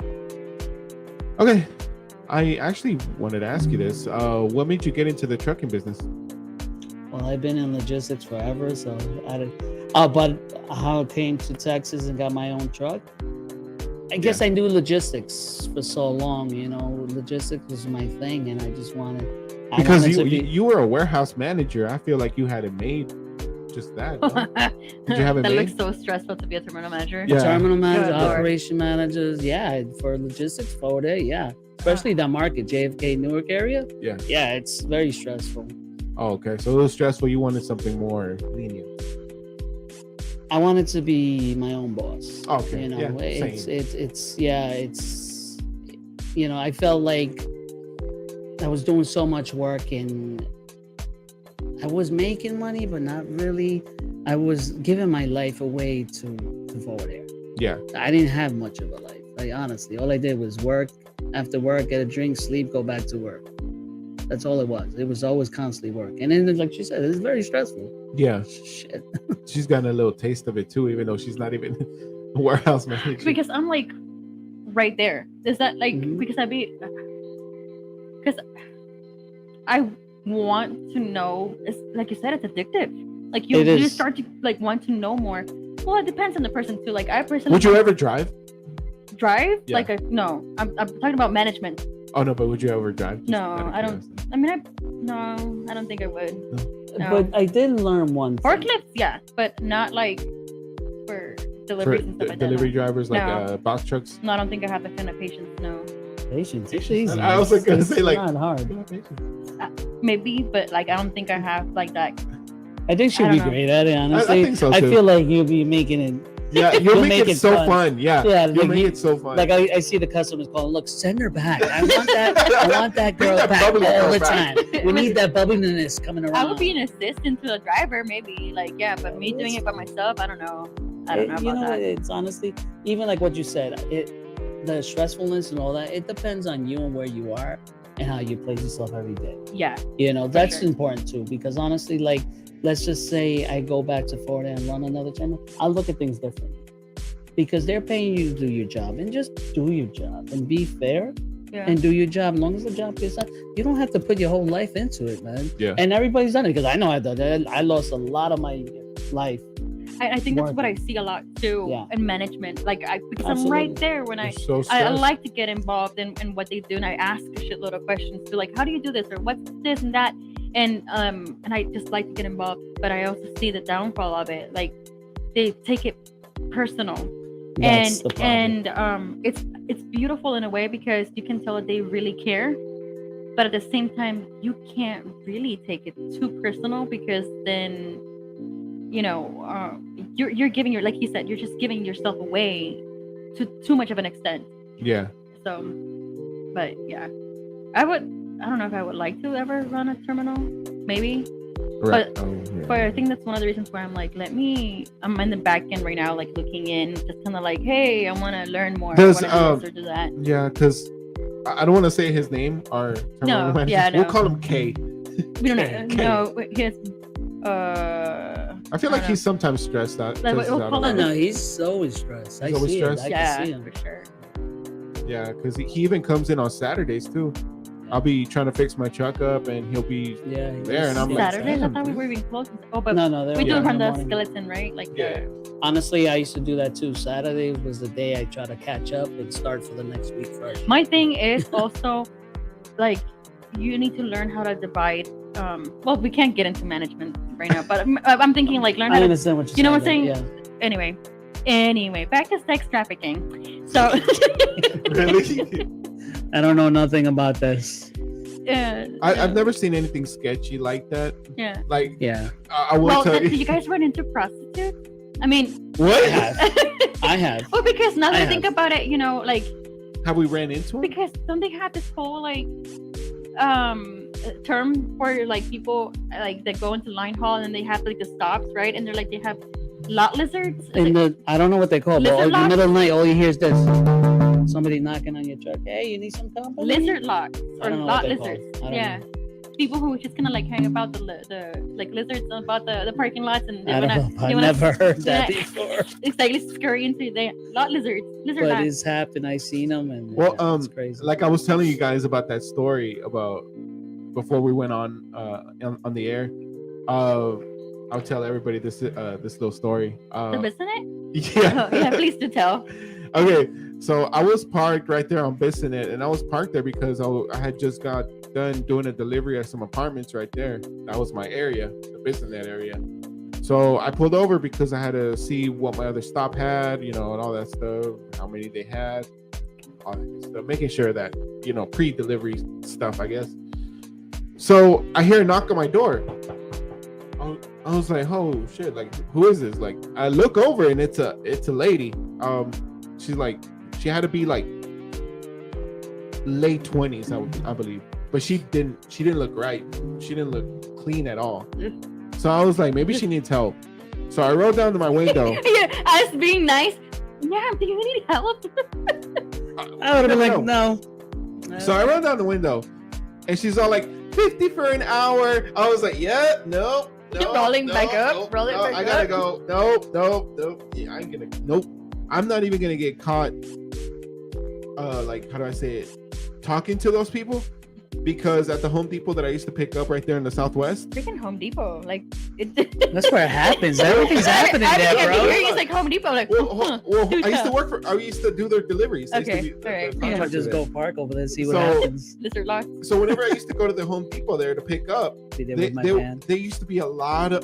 Okay. I actually wanted to ask you this. What made you get into the trucking business? Well, I've been in logistics forever, so but how I came to Texas and got my own truck. I guess I knew logistics for so long. Logistics was my thing, and I just wanted. Because to be- you were a warehouse manager. I feel like you had it made just that. No? Did you have it That made? looks so stressful to be a terminal manager. Yeah. terminal manager, Good Lord. operation managers, yeah, for logistics forward there, yeah. Especially that market, JFK, Newark area. Yeah. Yeah, it's very stressful. Oh, okay. So it was stressful. You wanted something more lenient. I wanted to be my own boss. Okay. Yeah, it's same. I felt like I was doing so much work and I was making money, but not really. I was giving my life away to Forward Air. Yeah. I didn't have much of a life. Like honestly, all I did was work, after work, get a drink, sleep, go back to work. That's all it was. It was always constantly work. And then, like she said, it's very stressful. Yeah. Shit. She's gotten a little taste of it too, even though she's not even a warehouse manager. Because I'm like right there. Is that like Mhm. because I want to know. It's like you said, it's addictive. Like you It is. just start to like want to know more. Well, it depends on the person too. Like I personally Would you ever drive? drive. Yeah. Like no, I'm talking about management. Oh no, but would you ever drive? Just No, out of I don't- curiosity. I mean, I don't think I would. No. But I did learn one thing. Forklifts, yeah, but not like for For deliveries and stuff like delivery that. drivers like No. box trucks. No, I don't think I have the kind of patience. No, Patience. It's easy. I was gonna say, like- not hard. maybe, but like I don't think I have like that. I think she'd I be don't know. great at it. Honestly, think so, I too. feel like you'll be making it. Yeah, You'll you'll make make it it so fun. fun. Yeah, Yeah, you'll like make you- it so fun. Like I see the customers calling, look, send her back. I want that. I want that girl That back bubbly all girl the back. time. We need that bubbliness coming around. I would be an assistant to the driver, maybe. Like yeah, but me doing it by myself, I don't know. I don't know You about know, that. it's honestly even like what you said. The stressfulness and all that. It depends on you and where you are and how you place yourself every day. Yeah, That's sure. important too, because honestly, like, let's just say I go back to Florida and run another terminal, I'll look at things differently because they're paying you to do your job and just do your job and be fair yeah. and do your job. As long as the job gets done, you don't have to put your whole life into it, man. Yeah. And everybody's done it because I know I've done it. I lost a lot of my life. I think that's what I working. see a lot too Yeah. in management. Like because I'm Absolutely. right there when You're so I stressed. like to get involved in what they do, and I ask a shitload of questions to like, how do you do this, or what's this and that, and I just like to get involved. But I also see the downfall of it. Like they take it personal, That's the problem. and it's beautiful in a way because you can tell that they really care. But at the same time, you can't really take it too personal because then you're giving your, like you said, you're just giving yourself away to too much of an extent. Yeah. So, but yeah, I don't know if I would like to ever run a terminal, maybe. Right. But- Oh, yeah. But I think that's one of the reasons why I'm like, I'm in the back end right now, like looking in, just kind of like, hey, I want to learn more. Does, I want to do this or do that. Yeah, because I don't want to say his name. Our No, manager. yeah, We'll no. call him K. We don't Okay, know. No, he has. I feel like he's sometimes stressed out. Like, stresses we'll out call a Oh lot. no, he's always stressed. I He's always see stressed? it. I Yeah, can see him. for sure. Yeah, because he even comes in on Saturdays too. I'll be trying to fix my truck up, and he'll be Yeah, he there, and is. I'm like, Saturdays. I damn, thought we dude. were even closed. Oh, but No, they're we do open it in from the the morning. skeleton, right? Like Yeah. Honestly, I used to do that too. Saturday was the day I try to catch up and start for the next week fresh. My thing is also like you need to learn how to divide. Well, we can't get into management right now, but I'm thinking like learn I how to. understand what you're You know what I'm saying. saying? Anyway, back to sex trafficking. So, Really? I don't know nothing about this. I've never seen anything sketchy like that. Yeah. Like, Yeah, I will Well, tell do you. you guys run into prostitutes? I mean, I What? have. I have. well, because now that I I think have. about it, you know, like Have we ran into him? because don't they have this whole like term for like people like that go into line haul and they have like the stops, right? And they're like they have lot lizards. Is In it- the I don't know what they call it, but Lizard in the locks? middle of the night, all you hear is this: somebody knocking on your truck. Hey, you need some company? lizard locks I or don't know lot what they're lizards. called. I don't Yeah. know. People who just kind of like hang about the like lizards about the parking lots and they I wanna, don't know. they I've wanna never heard that yeah. before. it's like scurry into the lot lizards. Lizard But locks. it's happened. I seen them, and Well, it's crazy. Like I was telling you guys about that story about before we went on the air. I'll tell everybody this little story. The Bissonnette? Yeah. Oh, yeah, please do tell. Okay, so I was parked right there on Bissonnette, and I was parked there because I had just got done doing a delivery at some apartments right there. That was my area, the Bissonnette area. So I pulled over because I had to see what my other stop had, you know, and all that stuff, how many they had, all that good stuff, making sure that, you know, pre-delivery stuff, I guess. So I hear a knock on my door. I was like, oh shit, like who is this? Like I look over and it's a lady. She's like, she had to be like late 20s, I believe, but she didn't look right. She didn't look clean at all. So I was like, maybe she needs help. So I rolled down to my window. Yeah, us being nice. Yeah, do you need help? I would have been like, No. no. So I rolled down the window, and she's all like, 50 for an hour. I was like, yeah, no. Rolling back up, rolling back I gotta up. go. Nope. Yeah, I ain't gonna. Nope. I'm not even gonna get caught. Like, how do I say it? Talking to those people, because at the Home Depot that I used to pick up right there in the Southwest. Freaking Home Depot. Like, That's where it happens. Everything's happening there, bro. It's like Home Depot. Like, Well, do I used to tell. work for. I used to do their deliveries. I used to Okay, be all right. You contractor know, just there. go park over there and see what So- happens. Lizard locks. So whenever I used to go to the Home Depot there to pick up, Be there they, with my they, van. they used to be a lot of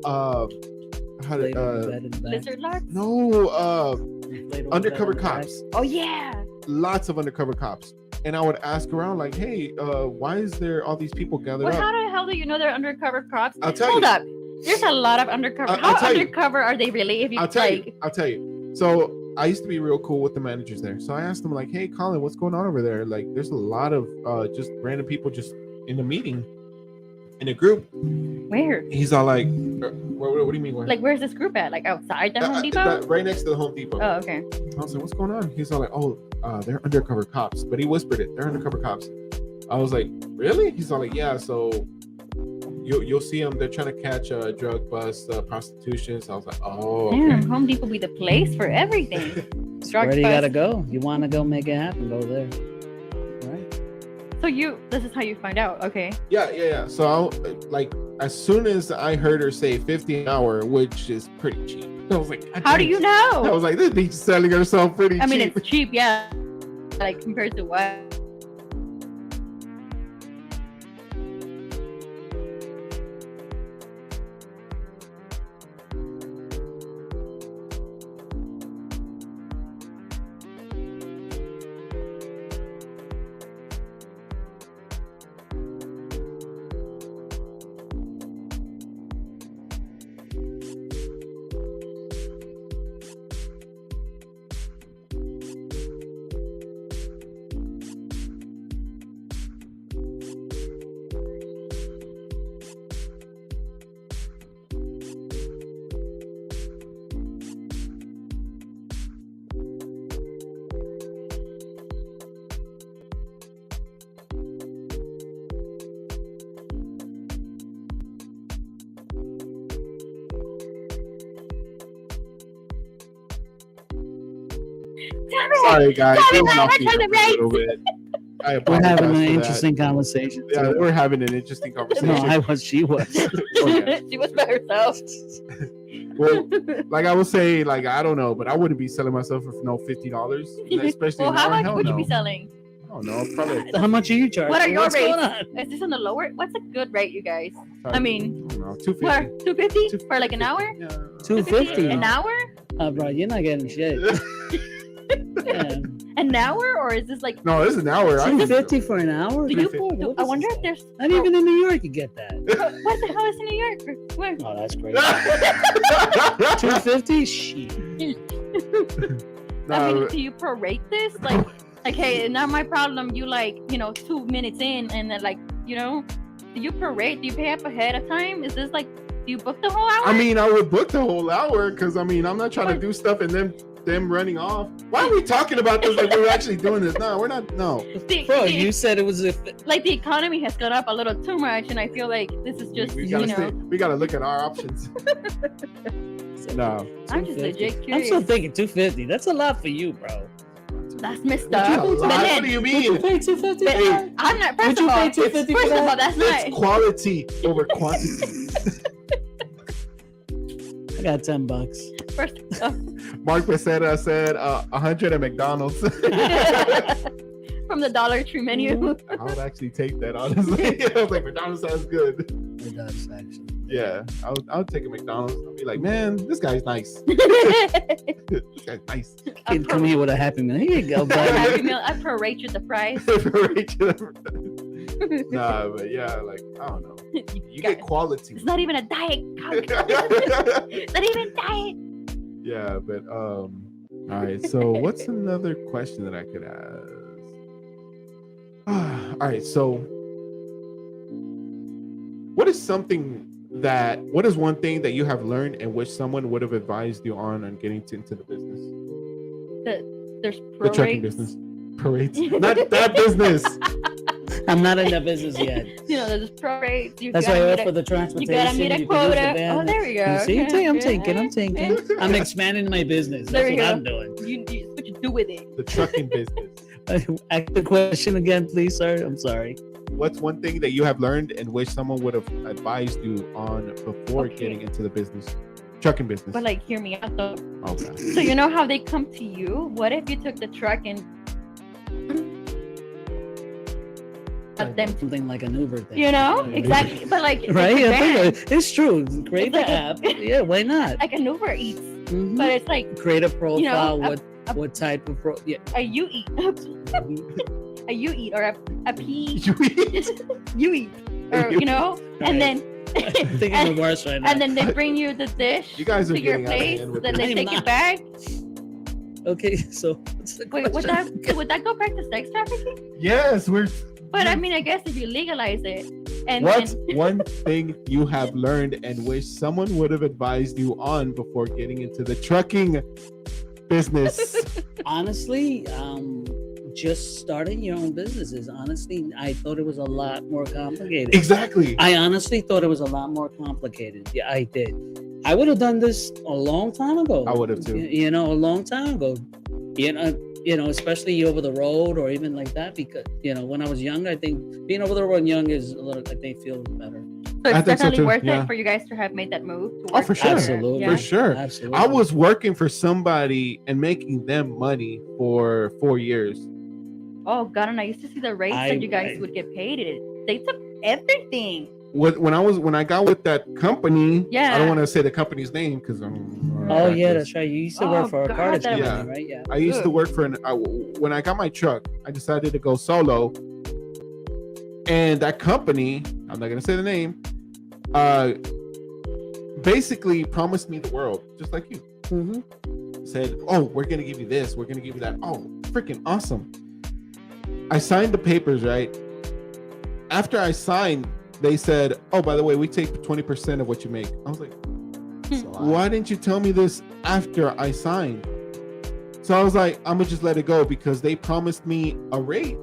how to, Inflatable bed in the back. Lizard locks. no Inflatable undercover bed in the back. cops. Oh yeah. Lots of undercover cops. And I would ask around like, hey, why is there all these people gathered Well, up? how the hell do you know they're undercover cops? I'll tell Hold you. up. There's a lot of undercover. I'll How tell you. undercover are they really? If you I'll tell like, you. I'll tell you. So I used to be real cool with the managers there. So I asked them like, hey, Colin, what's going on over there? Like, there's a lot of just random people just in a meeting, in a group. where? He's all like, what do you mean? Where? Like, where's this group at? Like outside the Home Depot? Right next to the Home Depot. Oh, okay. I was like, what's going on? He's all like, oh, they're undercover cops. But he whispered it. They're undercover cops. I was like, really? He's all like, yeah. So you'll see them. They're trying to catch drug busts, prostitution. So I was like, oh, okay. Damn, Home Depot be the place for everything. Drug Where do you bust. gotta go? You want to go make it happen? Go there. Right? So this is how you find out. Okay. Yeah. So like, as soon as I heard her say 50 an hour, which is pretty cheap, I was like, God How do dang. you I know? was like, this bitch is selling herself pretty I mean, cheap. it's cheap, yeah. Like compared to what? Sorry, guys. Tell me It went how off much the are the air a little bit. I We're apologize having for an that. interesting conversation. Yeah, we're having an interesting conversation. No, I was. She was. Oh, yeah. She was by herself. Well, like I would say, like I don't know, but I wouldn't be selling myself for no $50, especially Well, an how hour. much Hell would no. you be selling? I don't know, probably. How much are you charging? What are your What's rates? going on? Is this on the lower? What's a good rate, you guys? I mean, I don't know, 250. what? 250 for like an hour? Yeah. 250. An hour? Bro, you're not getting shit. Yeah. An hour, or is this like? No, this is an hour. I- 250 for an hour? Do you? 350. I wonder if there's. Not even in New York you get that. What the hell is in New York? Where? Oh, that's crazy. 250? Shit. I mean, No, do you prorate this? Like, hey, not my problem. You 2 minutes in, and then do you prorate? Do you pay up ahead of time? Is this like, do you book the whole hour? I mean, I would book the whole hour because I'm not trying to do stuff and then them running off. Why are we talking about this like we're actually doing this? No, we're not. No. Bro, you said it was a. Like the economy has gone up a little too much, and I feel like this is just we gotta look at our options. No. I'm just legit I'm curious. still thinking 250. That's a lot for you, bro. That's messed That's up. a lot. But What then, do you Would you mean? pay 250? but for that? I'm not. Would First you of all, pay 250 first for of all, that? that's It's not. quality over quantity. I got $10. First of all, Mark Peseta said 100 at McDonald's. from the Dollar Tree menu. I would actually take that, honestly. I was like, McDonald's sounds good. It does, actually. Yeah, I would take a McDonald's. I'll be like, man, this guy's nice. This guy's nice. Kid, come here with a Happy Meal. Here you go, buddy. Happy Meal. I prorate you the price. Nah, but yeah, like, I don't know. You get quality. It's not even a diet. It's not even diet. Yeah, but all right, so what's another question that I could ask? All right, so what is one thing that you have learned and wish someone would have advised you on getting into the business? There's The trucking prorates. business. Parades. Not that business. I'm not in that business yet. There's prorates. You That's why I gotta work meet for a- the transportation. You gotta meet a you produce the quota. band. Oh, there we go. You see, Okay, I'm okay. thinking. I'm expanding my business. There That's you what go. I'm doing. You what you do with it? The trucking business. Ask the question again, please, sir. I'm sorry. What's one thing that you have learned and wish someone would have advised you on before Okay. getting into the business? Trucking business. But hear me out though. Okay. So you know how they come to you? What if you took the truck and them? Something like an Uber thing. Exactly. But it's Right? like a I van. think it's true. Create It's the like app. Yeah, why not? Like an Uber Eats, Mhm. but it's like Create a profile. a- what type of yeah. a you eat, a you eat or a P You eat? you eat, or and then I'm thinking and, the worst right now. and then they bring you the dish You guys are to your getting out of place. hand with Then this. they I'm take not. it back. Okay, so what's the Wait, would question? that go back to sex trafficking? Yes, we're. But I mean, I guess if you legalize it, and What's then, one thing you have learned and wish someone would have advised you on before getting into the trucking business? Honestly, just starting your own businesses. Honestly, I thought it was a lot more complicated. Exactly. I honestly thought it was a lot more complicated. Yeah, I did. I would have done this a long time ago. I would have too. A long time ago. Especially over the road or even like that, because when I was young, I think being over the road young is a little. I think feels better. so I it's think so definitely too, worth yeah. it for you guys to have made that move. To Oh, work for sure. together. Absolutely. Yeah. For sure. Absolutely. I was working for somebody and making them money for 4 years. Oh God, and I used to see the rates that you guys would get paid. They took everything. When I got with that company, Yeah. I don't want to say the company's name because Oh yeah, that's right. You used to work Oh, for a God, cartage that company, was- right? Yeah. I used to work for when I got my truck, I decided to go solo. And that company, I'm not gonna say the name, basically promised me the world, just like you. Mm-hmm. Said, oh, we're gonna give you this, we're gonna give you that. Oh, freaking awesome. I signed the papers, right? After I signed, they said, oh, by the way, we take 20% of what you make. I was like, why didn't you tell me this after I signed? So I was like, I'm gonna just let it go because they promised me a rate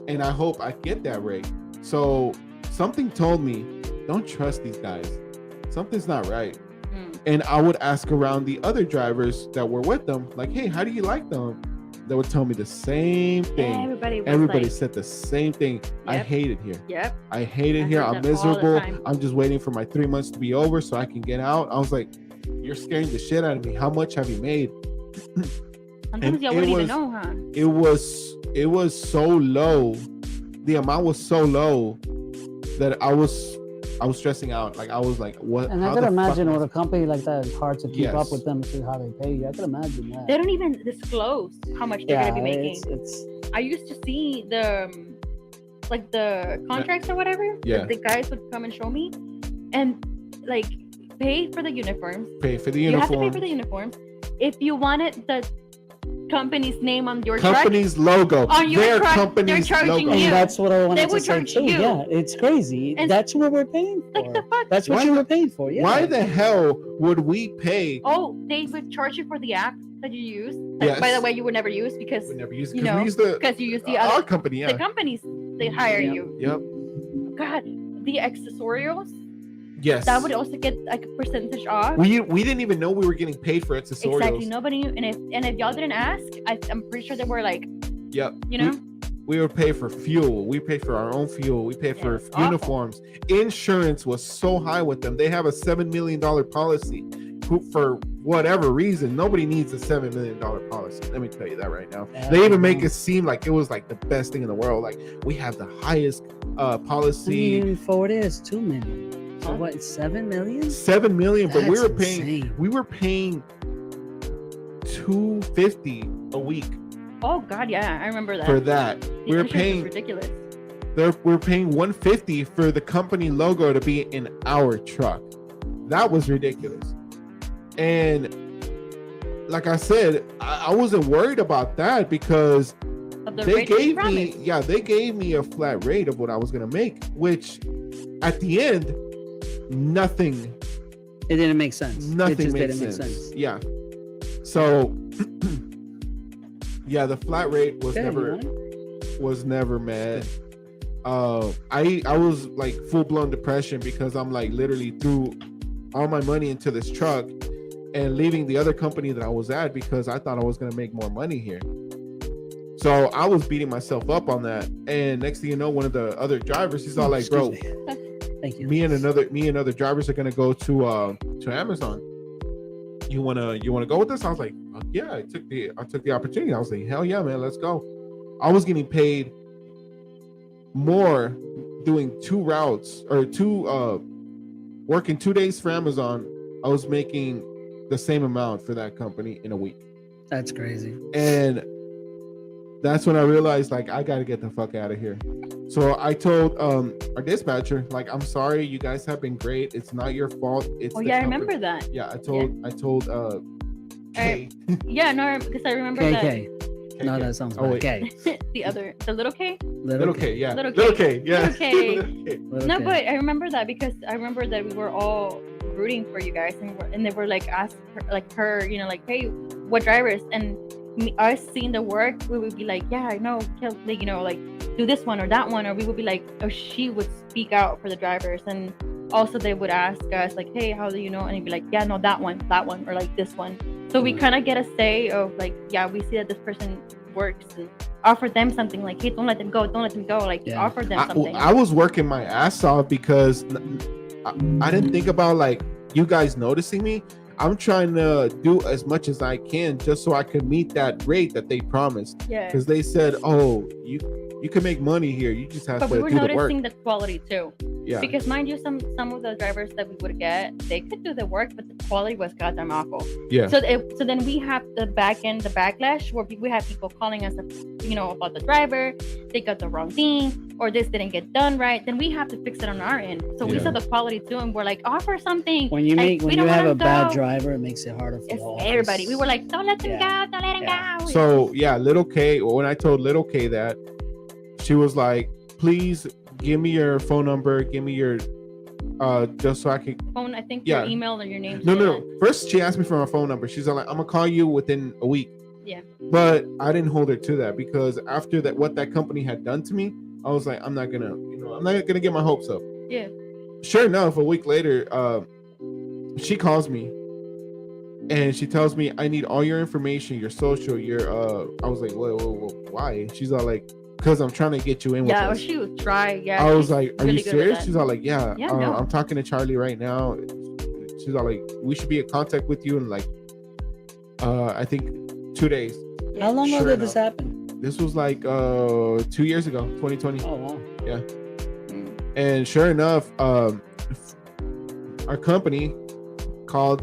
and I hope I get that rate. So something told me, don't trust these guys. Something's not right. And I would ask around the other drivers that were with them, like, hey, how do you like them? they would tell me the same thing. Everybody was Everybody like, said the same thing. I Yep. hate it here. yep. I hate it I here. heard I'm that all the miserable. time. I'm just waiting for my 3 months to be over so I can get out. I was like, you're scaring the shit out of me. How much have you made? Sometimes y'all it wouldn't even was- know, huh? It was so low. The amount was so low that I was stressing out. Like I was like, what? And I how could the fuck imagine am I with a company like that, it's hard to keep Yes. up with them to how they pay you. I could imagine that. They don't even disclose how much they're yeah, gonna be making. it's I used to see the like the contracts or whatever. Yeah. The guys would come and show me, and like pay for the uniforms. pay for the You have to uniform? pay for the uniforms. If you wanted the company's name on your Company's logo. On your Their truck, they're company's charging logo. and you. that's what I wanted to would say charge too. you. Yeah, it's crazy. And- That's what we're paying truck, like the for. fuck. That's what Why you the- were paying for. Yeah. Why the hell would we pay? Oh, they would charge you for the app that you use. That, by Yes. the way, you would never use because We never use you because we know, use the because you use the our other company. the Yeah. companies they hire Yep. you. Yep. God, the accessorios Yes. that would also get like a percentage off. We didn't even know we were getting paid for accessorials. Exactly. Nobody knew, and if y'all didn't ask, I'm pretty sure they were like, Yep. you know, We would pay for fuel. We pay for our own fuel. We pay for it's awful. uniforms. Insurance was so high with them. They have a $7 million policy. For whatever reason, nobody needs a $7 million policy. Let me tell you that right now. Yeah, They even I make know. it seem like it was like the best thing in the world. Like we have the highest policy, Even forward is 2 million. So Huh? what? It's 7 million. 7 million, but we That's were paying insane. $250 a week oh God, yeah, I remember that. for that. The We were insurance was paying ridiculous. we're paying $150 for the company logo to be in our truck. That was ridiculous. And like I said, I wasn't worried about that because Of the they rate that you gave me promised. they gave me a flat rate of what I was gonna make, which at the end nothing It didn't make sense. It nothing just made didn't sense. make sense. Yeah. So yeah, the flat rate was Okay, never you know? was never met. I was like full blown depression because I'm like literally threw all my money into this truck and leaving the other company that I was at because I thought I was gonna make more money here. So I was beating myself up on that. And next thing you know, one of the other drivers, he's all like, "Bro, Excuse me. Thank you. me and other drivers are gonna go to Amazon. You wanna go with us?" I was like, "Fuck yeah!" I took the opportunity. I was like, "Hell yeah, man, let's go." I was getting paid more doing 2 routes or working 2 days for Amazon. I was making the same amount for that company in a week, That's crazy. and that's when I realized like I gotta get the fuck out of here. So I told our dispatcher, like, "I'm sorry, you guys have been great. It's not your fault. It's Oh the yeah, I company." remember that. Yeah, I told Kay. Yeah, no, because I remember that. KK. No, that sounds Oh, bad. wait. K. the little K. Little K, yeah. Little Little K. K, yeah. Little K. Little K. Little No, K. but I remember that because I remember that we were all rooting for you guys, and they were like asking her, you know, like, "Hey, what drivers?" And us seeing the work, we would be like, "Yeah, I know, like, you know, like do this one or that one," or we would be like, or she would speak out for the drivers, and also they would ask us like, "Hey, how do you know?" And he'd be like, "Yeah, no, that one, or like this one." So we kind of get a say of like, yeah, we see that this person works, and offer them something like, "Hey, don't let them go, like Yeah. offer them something. I was working my ass off because I didn't think about like you guys noticing me. I'm trying to do as much as I can just so I could meet that rate that they promised. Yeah. Because they said, "Oh, you can make money here. You just have But to we were do the work." noticing the quality too, Yeah. because mind you, some of the drivers that we would get, they could do the work, but the quality was goddamn awful. Yeah. So then we have the backlash where we have people calling us, you know, about the driver, they got the wrong thing, or this didn't get done right. Then we have to fix it on our end. So we Yeah. saw the quality too, and we're like, offer something. When you Like, we you don't have wanna a bad go. driver, it makes it harder for It's the office. everybody. We were like, don't let them Yeah. go, don't let them Yeah. go. So yeah, Little K. When I told Little K that, she was like, "Please give me your phone number. Give me your just so I can." phone, I think Yeah. your email or your name. No. First, she asked me for my phone number. She's like, "I'm gonna call you within a week." Yeah. But I didn't hold her to that because after that, what that company had done to me, I was like, I'm not gonna get my hopes up. Yeah. Sure enough, a week later, she calls me And she tells me, I need all your information, your social, your I was like, whoa, why? She's all like, because I'm trying to get you in with Yeah, us. she was try. Yeah, I was she's like, are really you good with serious? that. She's all like, yeah, Yeah, no. I'm talking to Charlie right now. She's all like, we should be in contact with you in like I think 2 days. How long ago Sure did this enough. happen? This was like 2 years ago, 2020. Oh wow. And sure enough, our company called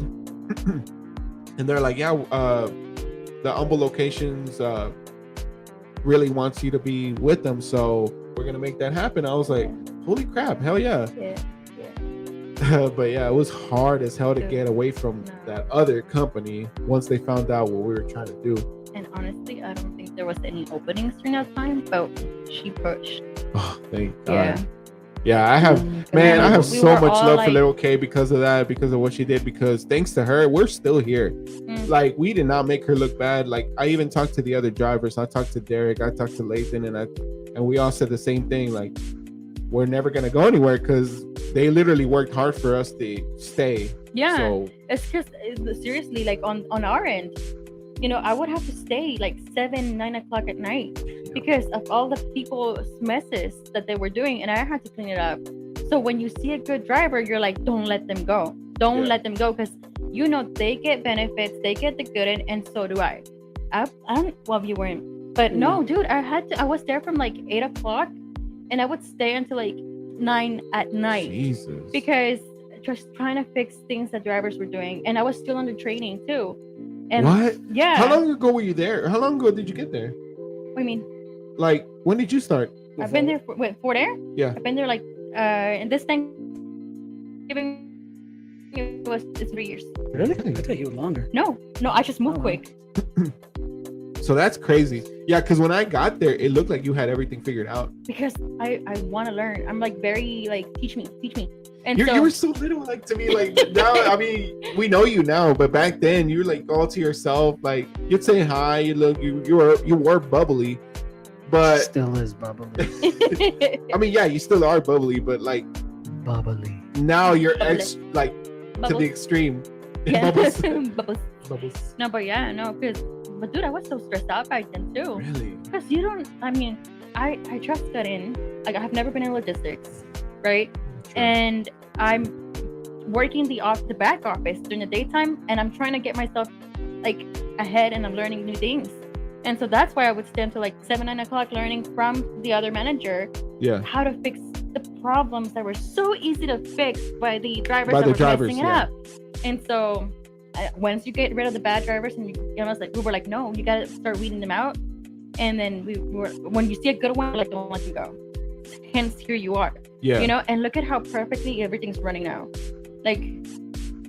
and they're like, yeah, the Humble locations really wants you to be with them, so we're gonna make that happen. I was like, holy crap, hell yeah. Yeah. But yeah, it was hard as hell to get away from that other company once they found out what we were trying to do. And honestly, I don't think there was any openings during that time, but she pushed. Oh, thank God. Yeah. Yeah, I have, Mm, man, I have We so were much all love like- for Little K because of that, because of what she did, because thanks to her, we're still here. Mm. Like, we did not make her look bad. Like, I even talked to the other drivers. I talked to Derek, I talked to Lathan, and we all said the same thing. Like, we're never going to go anywhere because they literally worked hard for us to stay. Yeah. So, It's just seriously, like on our end, you know, I would have to stay like 9 o'clock at night because of all the people's messes that they were doing, and I had to clean it up. So when you see a good driver, you're like, don't let them go. Don't Yeah. let them go, because you know they get benefits, they get the good end, and so do I. I don't. Well, you weren't, but no, dude, I was there from like 8 o'clock, and I would stay until like 9 at night. Jesus. Because just trying to fix things that drivers were doing, and I was still under training too. And What? Yeah. How long ago were you there? How long ago did you get there? I mean, Like, when did you start? I've been there for there. Yeah. I've been there like and this Thanksgiving it's 3 years. Really? I thought you were longer. No, I just moved Oh, wow. quick. So that's crazy. Yeah, because when I got there, it looked like you had everything figured out. Because I want to learn. I'm like very like teach me. And You so were so little, like, to me, like, now, I mean, we know you now, but back then, you were, like, all to yourself. Like, you'd say hi, you were bubbly, but, Still is bubbly. I mean, yeah, you still are bubbly, but, like, Bubbly. now you're Bubbly. like, to Bubbles. the extreme. Yeah. Bubbles. Bubbles. Bubbles. No, but yeah, no, but dude, I was so stressed out back then too. Really? Because you don't, I mean, I just got in, like, I have never been in logistics, right? And I'm working the back office during the daytime, and I'm trying to get myself like ahead, and I'm learning new things. And so that's why I would stay until like 9 o'clock learning from the other manager Yeah. how to fix the problems that were so easy to fix by the drivers By that the were drivers, messing yeah. up. And so once you get rid of the bad drivers, and we were like, no, you gotta start weeding them out. And then we were, when you see a good one, like, don't let them go. Hence, here you are. Yeah. You know, and look at how perfectly everything's running now. Like,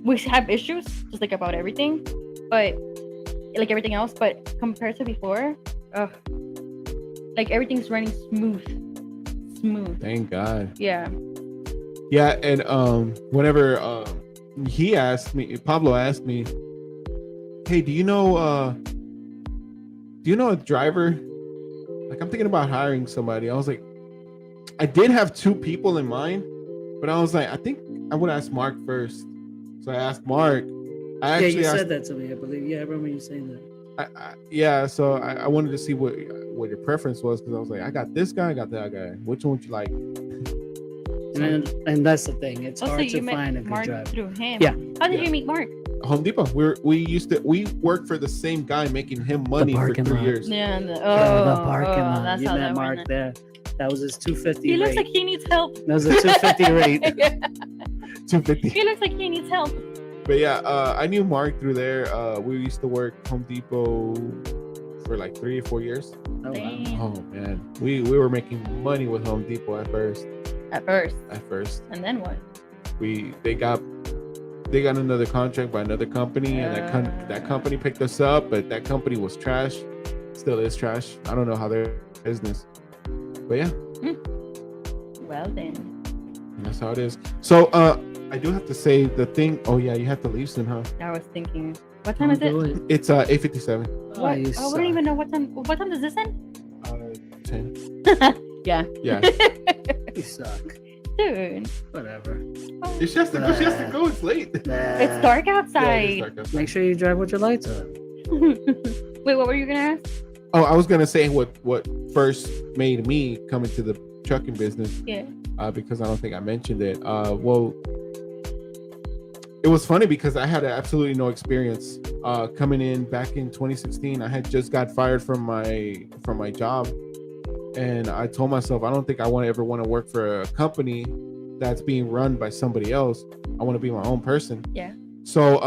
we have issues, just like about everything, but like everything else, but compared to before, like everything's running smooth. Thank God. Yeah. Yeah, and whenever Pablo asked me, hey, do you know a driver? Like, I'm thinking about hiring somebody. I was like, I did have 2 people in mind, but I was like, I think I would ask Mark first. So I asked Mark. I Yeah, actually you asked, said that to me, I believe. Yeah, I remember you saying that. yeah, so I wanted to see what your preference was, because I was like, I got this guy, I got that guy. Which one would you like? And that's the thing. It's Also, hard to you met find a good Mark driver. through him. Yeah. How did Yeah. you meet Mark? Home Depot. We worked for the same guy, making him money for parking 3 lot. years. Yeah. The parking lot. That's You how met that Mark went. there. That was his 250 He rate. looks like he needs help. That was a 250 rate. 250. He looks like he needs help. But yeah, I knew Mark through there. We used to work Home Depot for like 3 or 4 years. Oh, wow. Dang. Oh man, we were making money with Home Depot at first. At first. And then what? they got another contract by another company, and that company picked us up, but that company was trash. Still is trash. I don't know how their business. But yeah, Well then. that's how it is. So I do have to say the thing. Oh yeah, you have to leave soon, huh? I was thinking, what time is it? Do it. It's 8:57. Oh, What? you I suck. don't even know what time. What time does this end? 10. Yeah. Yeah. You suck. Dude, Whatever. She has to go. She has to go. It's late. it's Nah. dark Yeah, it outside. is dark outside. Make sure you drive with your lights on. Wait, what were you gonna ask? Oh, I was gonna say what first made me come into the trucking business. Yeah. Because I don't think I mentioned it. Well, it was funny because I had absolutely no experience coming in back in 2016. I had just got fired from my job, and I told myself I don't think I ever want to work for a company that's being run by somebody else. I want to be my own person. Yeah. So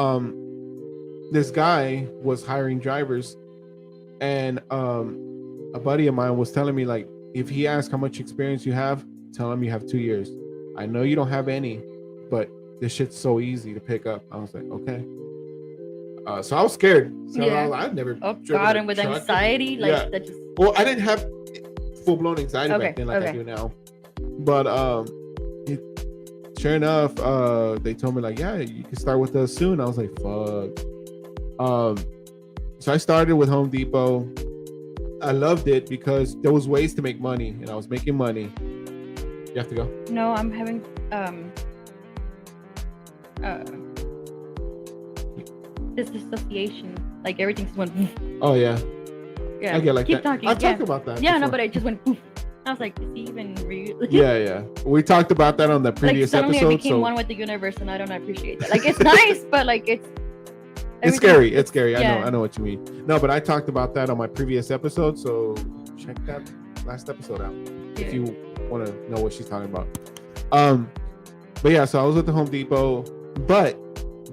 this guy was hiring drivers, and a buddy of mine was telling me, like, if he asks how much experience you have, tell him you have 2 years. I know you don't have any, but this shit's so easy to pick up. I was like, okay. So I was scared. So Yeah. I've never. Oh driven God, a and with truck. anxiety, like Yeah. that just. Well, I didn't have full blown anxiety Okay, back then like I okay. do now. But sure enough, they told me, like, yeah, you can start with us soon. I was like, fuck. So I started with Home Depot. I loved it because there was ways to make money, and I was making money. You have to go. No, I'm having disassociation. Like everything just went. Oh yeah, Yeah. I get like Keep that. talking. I yeah. talked about that. Yeah, no, before. but it just went. Poof. I was like, is he even real? Yeah. We talked about that on the Like previous suddenly I episode. became So one with the universe, and I don't appreciate that. Like it's nice, but like it's. it's everything- scary. It's scary. yeah. I know what you mean. No, but I talked about that on my previous episode. So check that last episode out if Yeah. you want to know what she's talking about. But yeah, so I was at the Home Depot, but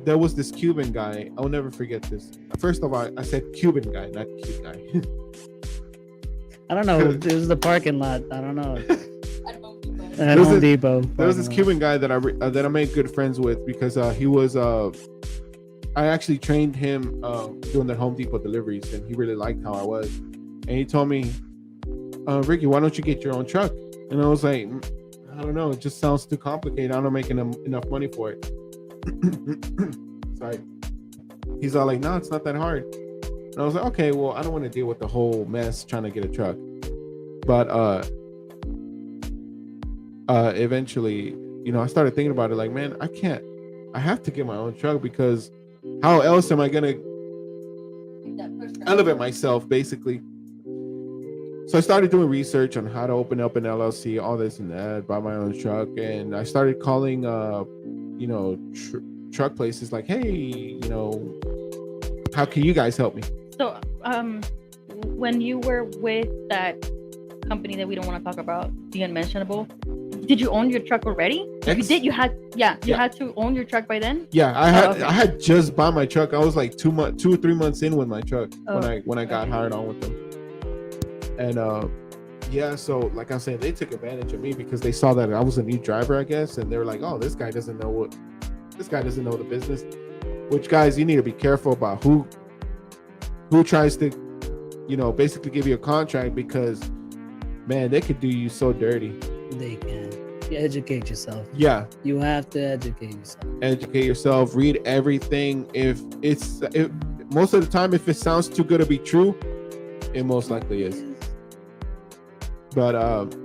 there was this Cuban guy. I'll never forget this. First of all, I said Cuban guy, not cute guy. I don't know. It was the parking lot. I don't know. At was Home this- Depot. There was this parking lot. Cuban guy that I made good friends with because he was I actually trained him doing the Home Depot deliveries, and he really liked how I was. And he told me, Ricky, why don't you get your own truck? And I was like, I don't know, it just sounds too complicated. I don't make enough money for it. Sorry. He's all like, no, it's not that hard. And I was like, okay, well, I don't want to deal with the whole mess trying to get a truck. But eventually, I started thinking about it, like, man, I have to get my own truck, because how else am I gonna elevate myself, basically? So I started doing research on how to open up an LLC, all this and that, buy my own truck, and I started calling truck places like, hey, how can you guys help me? So, when you were with that company that we don't want to talk about, the Unmentionable, did you own your truck already? If you did, you had to own your truck by then. Yeah, okay. I had just bought my truck. I was like 2 or 3 months in with my truck Oh, when I got okay. hired on with them. And so like I said, they took advantage of me because they saw that I was a new driver, I guess, and they were like, oh, this guy doesn't know the business. Which, guys, you need to be careful about who tries to basically give you a contract, because man, they could do you so dirty. They can. You educate yourself. Yeah, You have to educate yourself. educate yourself, read everything. If most of the time, if it sounds too good to be true, it most likely is. But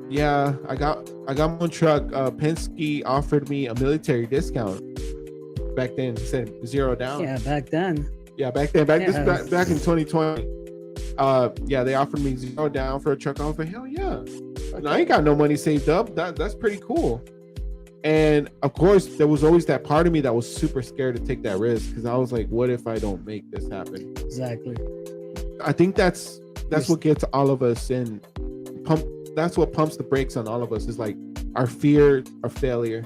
yeah, I got my own truck. Penske offered me a military discount back then. He said $0 down. Yeah, back then. Yeah, back then, back in 2020. Yeah, they offered me $0 down for a truck. I was like, hell yeah. And I ain't got no money saved up. That's pretty cool. And of course, there was always that part of me that was super scared to take that risk, because I was like, what if I don't make this happen? Exactly. I think that's what gets all of us in that's what pumps the brakes on all of us, is like our fear of failure.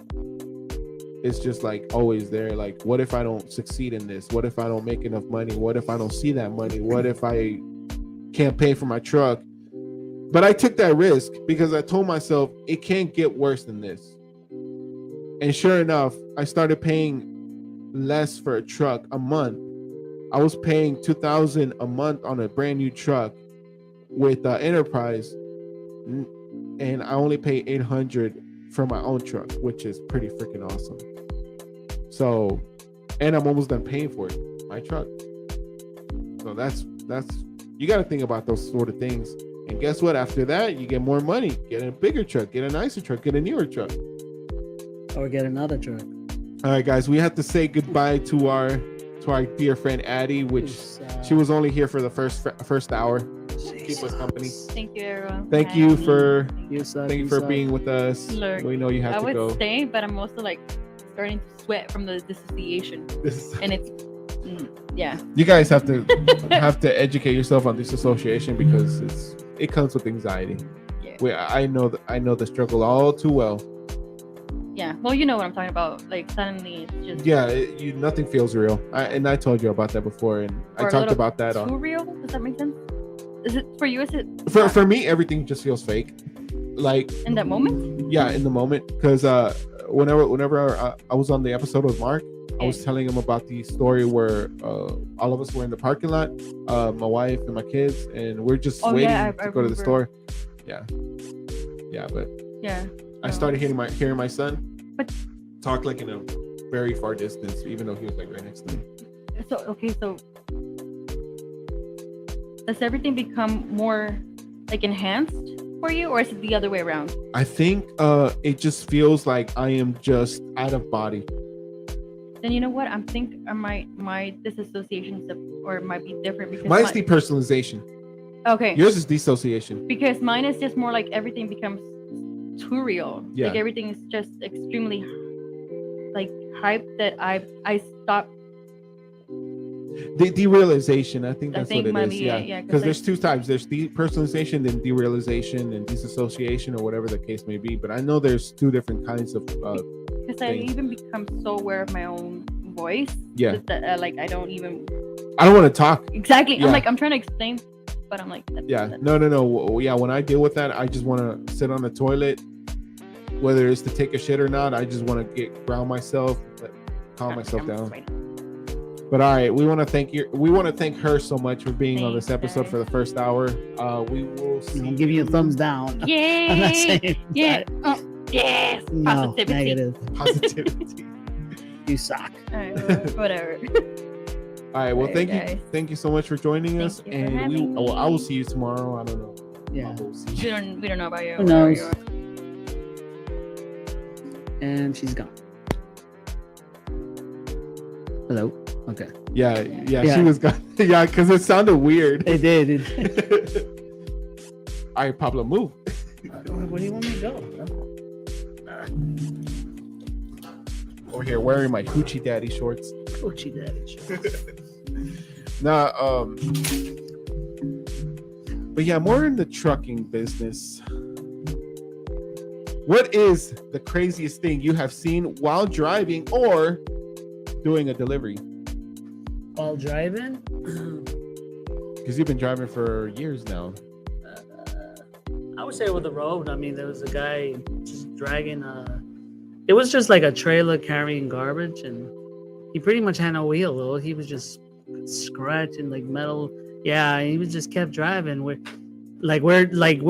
It's just like always there. Like, what if I don't succeed in this? What if I don't make enough money? What if I don't see that money? What if I can't pay for my truck? But I took that risk because I told myself it can't get worse than this. And sure enough, I started paying less for a truck a month. I was paying $2,000 a month on a brand new truck with Enterprise, and I only pay $800 for my own truck, which is pretty freaking awesome. So, and I'm almost done paying for it, my truck. So that's you got to think about those sort of things. And guess what? After that, you get more money, get a bigger truck, get a nicer truck, get a newer truck. or get another truck. All right, guys, we have to say goodbye to our dear friend Addie, which she was only here for the first hour. Keep us company. Thank you, everyone. Thank you for You suck. thank you for being with us. Look, We know you have I to would go. stay, but I'm also like starting to sweat from the dissociation, and it's yeah. You guys have to educate yourself on disassociation because it comes with anxiety. Yeah. I know the struggle all too well. Yeah, well, you know what I'm talking about. Like suddenly, it's just Yeah, nothing feels real. I told you about that before, and I or a talked little about that too on. real. Does that make sense? Is it for you? Is it For me, everything just feels fake. Like in that moment? yeah, in the moment, because whenever I was on the episode with Mark, I was telling him about the story where all of us were in the parking lot, my wife and my kids, and we're just Oh, waiting yeah, I to go to the remember. store. But Yeah. I started hearing my son But- talk like in a very far distance, even though he was like right next to me. So okay, so does everything become more like enhanced for you, or is it the other way around? I think it just feels like I am just out of body. Then you know what? I think my disassociation or might be different because Mine's depersonalization. okay. Yours is dissociation. Because mine is just more like everything becomes too real. Yeah. Like everything is just extremely like hype that I stopped. The derealization, I think I that's think what it might is. be Yeah, it, yeah, 'cause, because like- there's two types. There's depersonalization, then derealization, and disassociation, or whatever the case may be. But I know there's two different kinds of. Because I thing. even become so aware of my own voice. Yeah. That like I don't even I don't want to talk. exactly. Yeah. I'm trying to explain, but I'm like Yeah, no. Yeah, when I deal with that, I just want to sit on the toilet, whether it's to take a shit or not. I just want to ground myself, calm myself down. But all right, we want to thank her so much for being on this Thanks, episode guys. for the first hour. We will see. I'll give you a thumbs down. I'm not Yay! saying Yeah. Yes. No, Positivity. negative. Positivity. You suck. All right, well, whatever. All right. Well, Alright, thank you so much for joining Thank us, you for and having I will me. see you tomorrow. I don't know. Yeah. We'll see you. We don't know about you. Who wherever knows? you are. And she's gone. Hello. Okay. Yeah, Yeah. she was gone. Yeah, because it sounded weird. It did. All right, Pablo, move. Where do you want me to go? Over here wearing my hoochie daddy shorts. Gucci daddy. Nah, but yeah, more in the trucking business. What is the craziest thing you have seen while driving or doing a delivery? While driving? Because you've been driving for years now. I would say over the road. I mean, there was a guy just dragging it was just like a trailer carrying garbage, and he pretty much had no wheel though. He was just scratching like metal. Yeah, he was just kept driving. We're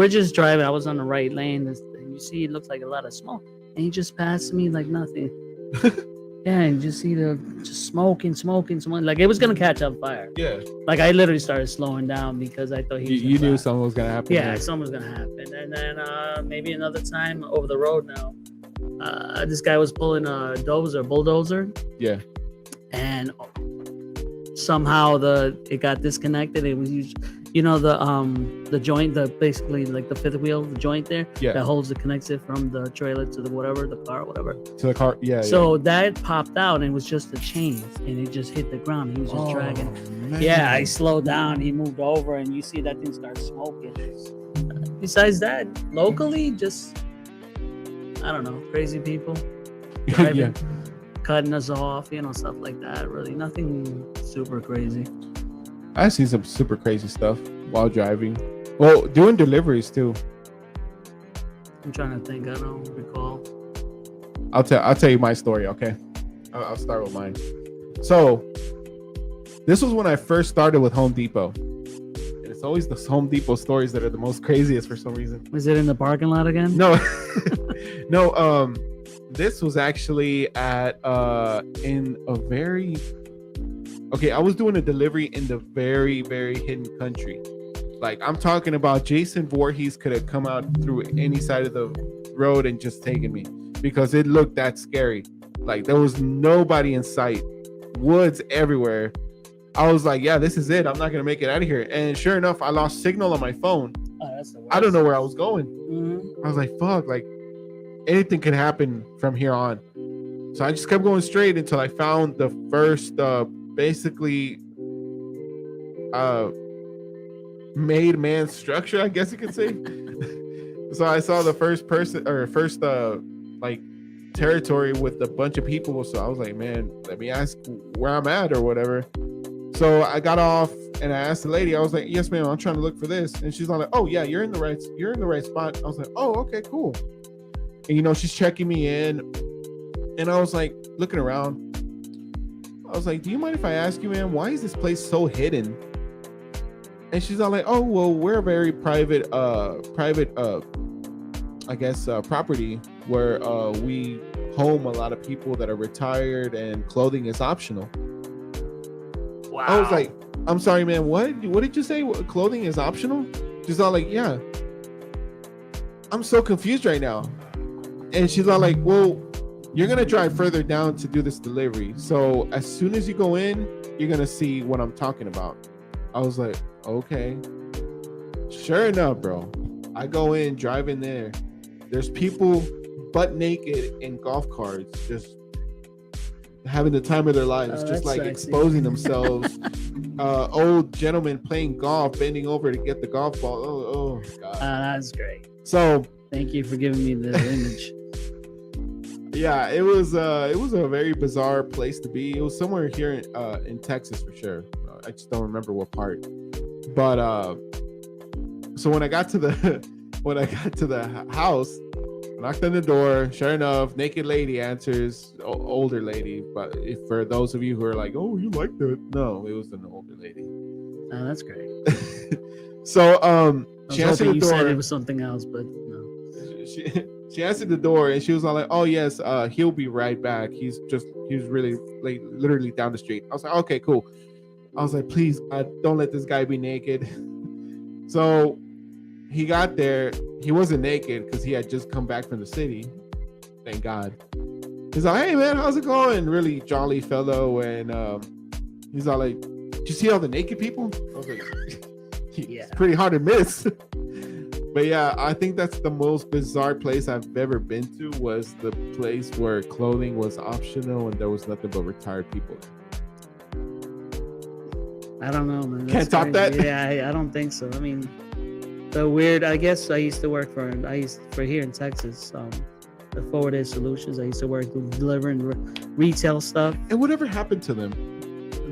just driving. I was on the right lane. And you see, it looks like a lot of smoke, and he just passed me like nothing. Yeah, and just see the just smoking. Like it was gonna catch on fire. Yeah. Like I literally started slowing down because I thought he was You gonna knew die. something was going to happen. Yeah, there. something was gonna happen. And then maybe another time over the road now, this guy was pulling a bulldozer, Yeah. and somehow it got disconnected. It was the joint, basically like the fifth wheel, the joint there Yeah. that holds connects it from the trailer to the car, whatever. To the car. Yeah. So that popped out and it was just the chains, and it just hit the ground. He was just dragging. Man. Yeah, I slowed down. He moved over, and you see that thing start smoking. Besides that, locally, just I don't know, crazy people driving, Yeah. cutting us off, stuff like that. Really, nothing super crazy. I've seen some super crazy stuff while driving. Well, doing deliveries too. I'm trying to think. I don't recall. I'll tell you my story, okay? I'll start with mine. So, this was when I first started with Home Depot. And it's always the Home Depot stories that are the most craziest for some reason. Was it in the parking lot again? No. No, this was actually at in a very I was doing a delivery in the very, very hidden country. Like I'm talking about Jason Voorhees could have come out through any side of the road and just taken me. because it looked that scary. Like there was nobody in sight, woods everywhere. I was like, yeah, this is it. I'm not gonna make it out of here. And sure enough, I lost signal on my phone. Oh, that's the worst. I don't know where I was going. Mhm. I was like, fuck, like anything could happen from here on. So I just kept going straight until I found the first basically made man structure, I guess you could say. So I saw the first person or first like territory with a bunch of people. So I was like, man, let me ask where I'm at or whatever. So I got off and I asked the lady, I was like, yes, ma'am, I'm trying to look for this. And she's like, oh yeah, you're in the right spot. I was like, oh, okay, cool. And you know, she's checking me in. And I was like looking around. I was like, do you mind if I ask you, man, why is this place so hidden? And she's all like, oh, well, we're a very private I guess property where we home a lot of people that are retired and clothing is optional. Wow. I was like, I'm sorry, man, what did you say? Clothing is optional? She's all like, yeah. I'm so confused right now. And she's all like, well, you're gonna drive further down to do this delivery. So as soon as you go in, you're gonna see what I'm talking about. I was like, okay. Sure enough, bro. I go in, drive in there. There's people butt naked in golf carts, just having the time of their lives, Oh, just that's like sexy. exposing themselves. Old gentlemen playing golf, bending over to get the golf ball. Oh God. That's great. So Thank you for giving me the image. yeah, it was a very bizarre place to be. It was somewhere here in Texas for sure. I just don't remember what part. But so when I got to the house, I knocked on the door. Sure enough, naked lady answers. Older lady, but if for those of you who are like, oh, you like that? No, it was an older lady. Oh, that's great. So I she was answered hoping the you said door. it was something else, but no. She answered the door and she was all like, oh yes, he'll be right back. He's really like literally down the street. I was like, okay, cool. I was like, please God, don't let this guy be naked. So he got there. He wasn't naked because he had just come back from the city. Thank God. He's like, hey man, how's it going? Really jolly fellow. And he's all like, did you see all the naked people? I was like, Yeah. it's pretty hard to miss. But yeah, I think that's the most bizarre place I've ever been to, was the place where clothing was optional and there was nothing but retired people. I don't know, man. Can't top that? Yeah, I don't think so. I mean, I guess I used to work for here in Texas, the Forward Air Solutions. I used to work delivering retail stuff. And whatever happened to them?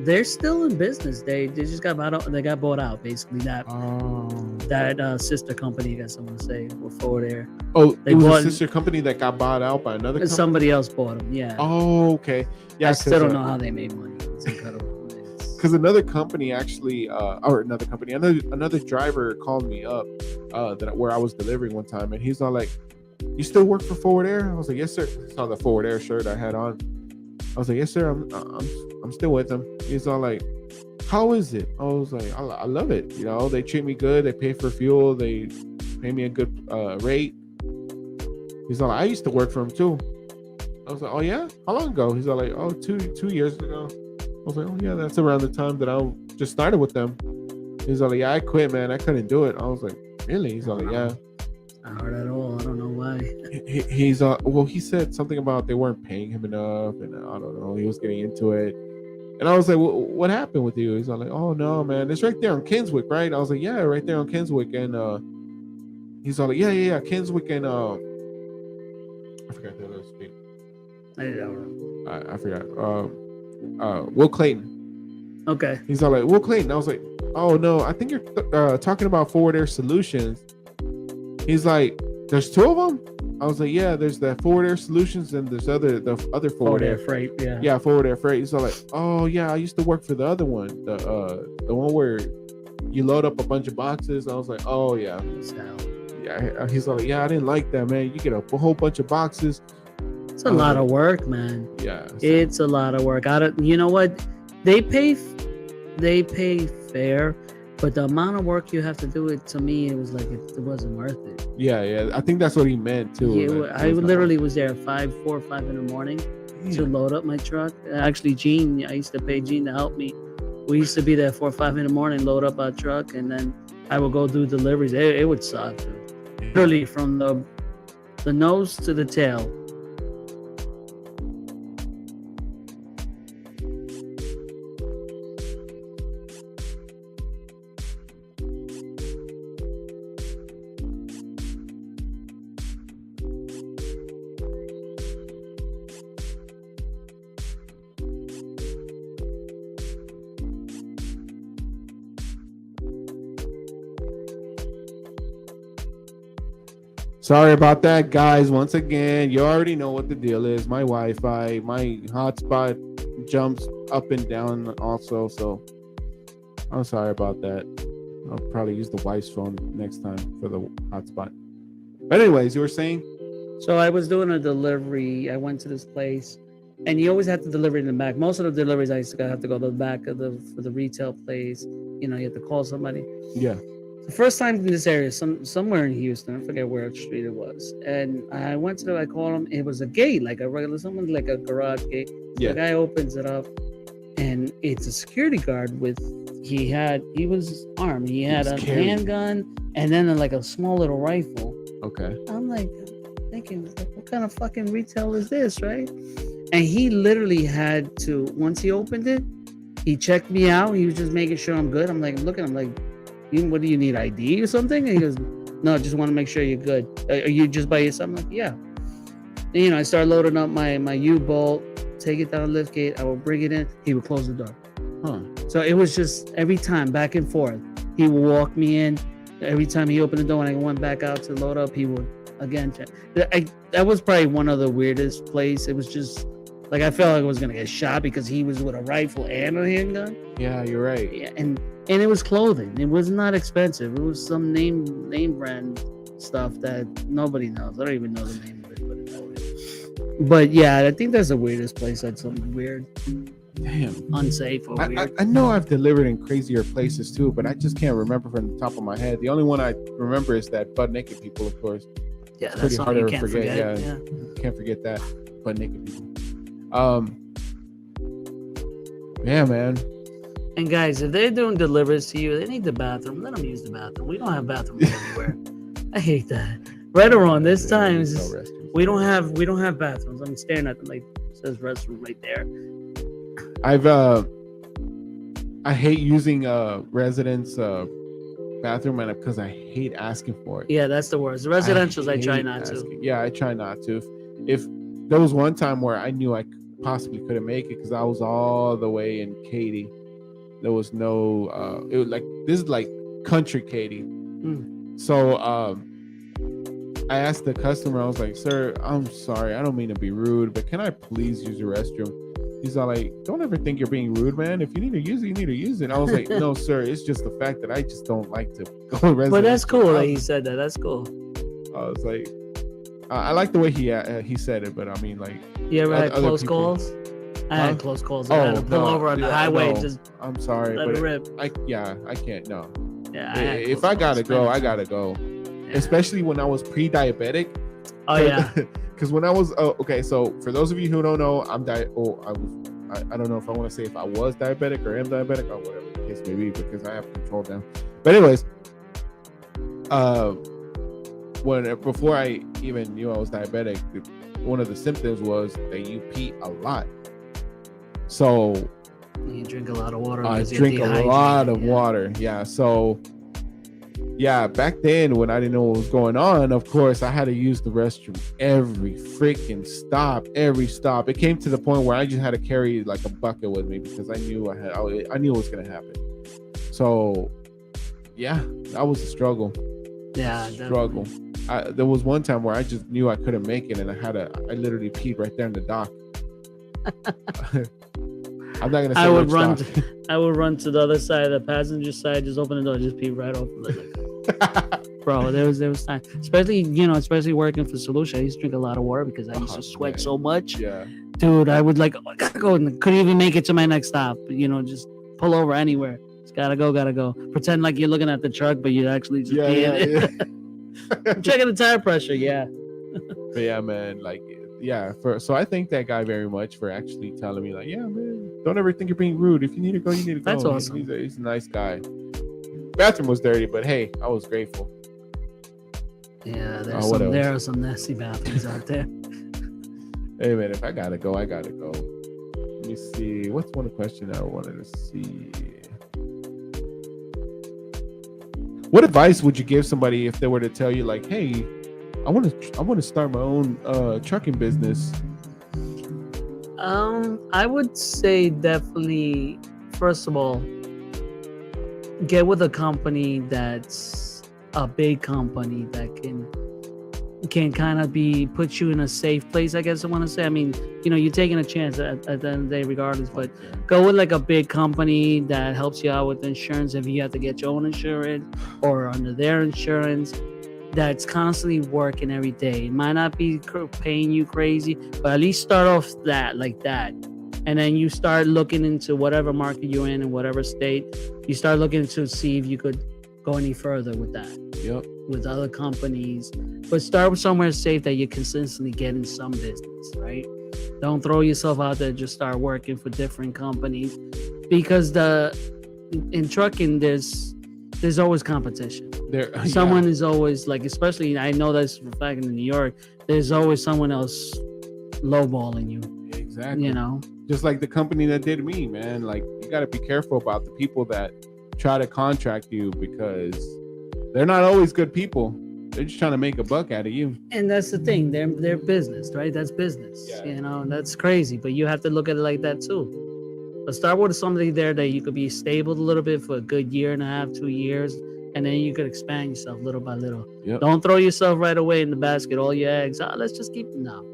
They're still in business. They just got bought out, basically. That sister company, I guess I'm gonna say, with Forward Air. Oh, They it was bought- a sister company that got bought out by another company? Somebody else bought them. Yeah. Oh, okay. Yeah, I still don't know how they made money. It's incredible. Because another company actually, another driver called me up where I was delivering one time, and he's all like, you still work for Forward Air? I was like, yes, sir. I saw the Forward Air shirt I had on. I was like, yes, sir. I'm still with them. He's all like, how is it? I was like, I love it. You know, they treat me good. They pay for fuel. They pay me a good rate. He's all like, I used to work for him too. I was like, oh yeah? How long ago? He's all like, oh, two years ago. I was like, oh yeah, that's around the time that I just started with them. He's all like, yeah, I quit, man. I couldn't do it. I was like, really? He's all like, yeah. Not hard at all. I don't know why. He's well, he said something about they weren't paying him enough, and I don't know. He was getting into it, and I was like, what happened with you? He's all like, oh no, man, it's right there on Kinswick, right? I was like, yeah, right there on Kinswick, and he's all like, yeah, Kinswick, and I forgot the other street. I don't know. I forgot. Will Clayton. Okay. He's all like, Will Clayton. I was like, oh no, I think you're talking about Forward Air Solutions. He's like, there's two of them? I was like, yeah, there's the Forward Air Solutions and there's the other Forward Air Freight. Yeah. Yeah, Forward Air Freight. He's all like, oh yeah, I used to work for the other one, the one where you load up a bunch of boxes. I was like, oh yeah, yeah. He's all like, yeah, I didn't like that, man. You get a whole bunch of boxes. It's a lot of work, man. Yeah, It's a lot of work. You know what? They pay fair, But the amount of work you have to do, it to me, it was like it wasn't worth it. Yeah. I think that's what he meant too. Yeah, like, I it was not- literally was there at 4 or 5 in the morning to Damn. load up my truck. Actually, Gene, I used to pay Gene to help me. We used to be there 4 or 5 in the morning, load up our truck, and then I would go do deliveries. It would suck, dude. Literally from the nose to the tail. Sorry about that, guys. Once again, you already know what the deal is. My Wi-Fi, my hotspot jumps up and down also. So I'm sorry about that. I'll probably use the wife's phone next time for the hotspot. But anyways, you were saying? So I was doing a delivery. I went to this place, and you always have to deliver it in the back. Most of the deliveries I used to have to go to the back of for the retail place. You know, you have to call somebody. Yeah. The first time in this area, somewhere in Houston, I forget where street it was, and I went to I called him. It was a gate, like a regular, someone like a garage gate. Yeah. The guy opens it up, and it's a security guard with. He was armed. He had was a carrying- handgun and then like a small little rifle. Okay. I'm like thinking, what kind of fucking retail is this, right? And he literally had to, once he opened it, he checked me out. He was just making sure I'm good. I'm looking, I'm like, what do you need, ID or something? And he goes, no, I just want to make sure you're good. Are you just by yourself? I'm like, yeah. And, I started loading up my U-bolt, take it down lift gate. I would bring it in. He would close the door. Huh. So it was just every time back and forth. He would walk me in. Every time he opened the door and I went back out to load up, he would again check. That was probably one of the weirdest place. It was just like I felt like I was gonna get shot because he was with a rifle and a handgun. Yeah, you're right. Yeah, and it was clothing. It was not expensive. It was some name brand stuff that nobody knows. I don't even know the name of it, but yeah, I think that's the weirdest place. That's something weird, Damn. unsafe, or weird. I know I've delivered in crazier places too, but I just can't remember from the top of my head. The only one I remember is that butt naked people, of course. Yeah, pretty that's something hard you to can't forget, forget. yeah. Can't forget that. Butt naked people. Yeah, man. And guys, if they're doing deliveries to you, they need the bathroom. Let them use the bathroom. We don't have bathrooms everywhere. I hate that. Right or wrong, this time There's is no restrooms. we don't have bathrooms. I'm staring at them like it says restroom right there. I hate using residents bathroom and because I hate asking for it. Yeah, that's the worst. The residentials, I try hate not to. asking. Yeah, I try not to. If there was one time where I knew I possibly couldn't make it because I was all the way in Katy. There was no it was like this is like country Katy. So I asked the customer, I was like, sir, I'm sorry, I don't mean to be rude, but can I please use your restroom? He's all like, don't ever think you're being rude, man. If you need to use it, you need to use it. I was like, no, sir, it's just the fact that I just don't like to go to residents. But that's cool that he said that. That's cool. I was like, I like the way he said it, but I mean, like, You ever had other close people- calls? I had close calls. I Oh, had to pull no, over on the yeah, highway, no. just I'm sorry, let but it rip. I can't. No, Yeah. I had if close I gotta calls, go, man. I gotta go. Yeah. Especially when I was pre-diabetic. Oh yeah. Because when I was okay, so for those of you who don't know, I don't know if I want to say if I was diabetic or am diabetic or whatever the case may be, because I have control down. But anyways, before I even knew I was diabetic, one of the symptoms was that you pee a lot. So You drink a lot of water. I because you're drink a lot of dehydrated, yeah. water. Yeah. So yeah, back then when I didn't know what was going on, of course I had to use the restroom every freaking stop, every stop. It came to the point where I just had to carry like a bucket with me because I knew I knew it was gonna happen. So yeah, that was a struggle. Yeah. Struggle. There was one time where I just knew I couldn't make it, and I literally peed right there in the dock. I'm not gonna say I would which run. dock. I would run to the other side, the passenger side, just open the door, just pee right off. Bro, there was time, especially working for Solution. I used to drink a lot of water because I used Oh, to sweat man. so much. Yeah. Dude, I would I gotta go, and couldn't even make it to my next stop. Just pull over anywhere. Just gotta go. Pretend like you're looking at the truck, but you're actually just I'm checking the tire pressure. Yeah. But yeah, man, like, yeah. So I thank that guy very much for actually telling me, like, yeah, man, don't ever think you're being rude. If you need to go, you need to go. That's awesome. He's a nice guy. Bathroom was dirty, but hey, I was grateful. Yeah, what else? there are some nasty bathrooms out there. Hey, man, if I gotta go, I gotta go. Let me see. What's one question I wanted to see? What advice would you give somebody if they were to tell you, like, hey, I want to start my own trucking business? I would say definitely, first of all, get with a company that's a big company that can kind of put you in a safe place, I guess I want to say. I mean, you're taking a chance at the end of the day regardless, but go with like a big company that helps you out with insurance if you have to get your own insurance or under their insurance, that's constantly working every day. It might not be paying you crazy, but at least start off like that. And then you start looking into whatever market you're in whatever state, you start looking to see if you could go any further with that. Yep. With other companies, but start with somewhere safe that you're consistently getting some business, right? Don't throw yourself out there, just start working for different companies, because in trucking there's always competition. Someone is always, like, especially I know that's for a fact in New York, there's always someone else lowballing you. Exactly. Just like the company that did me, man. Like, you got to be careful about the people that try to contract you, because they're not always good people. They're just trying to make a buck out of you. And that's the thing. They're business, right? That's business. Yeah. That's crazy. But you have to look at it like that too. But start with somebody there that you could be stable a little bit for a good year and a half, 2 years, and then you could expand yourself little by little. Yep. Don't throw yourself right away in the basket, all your eggs. Let's just keep not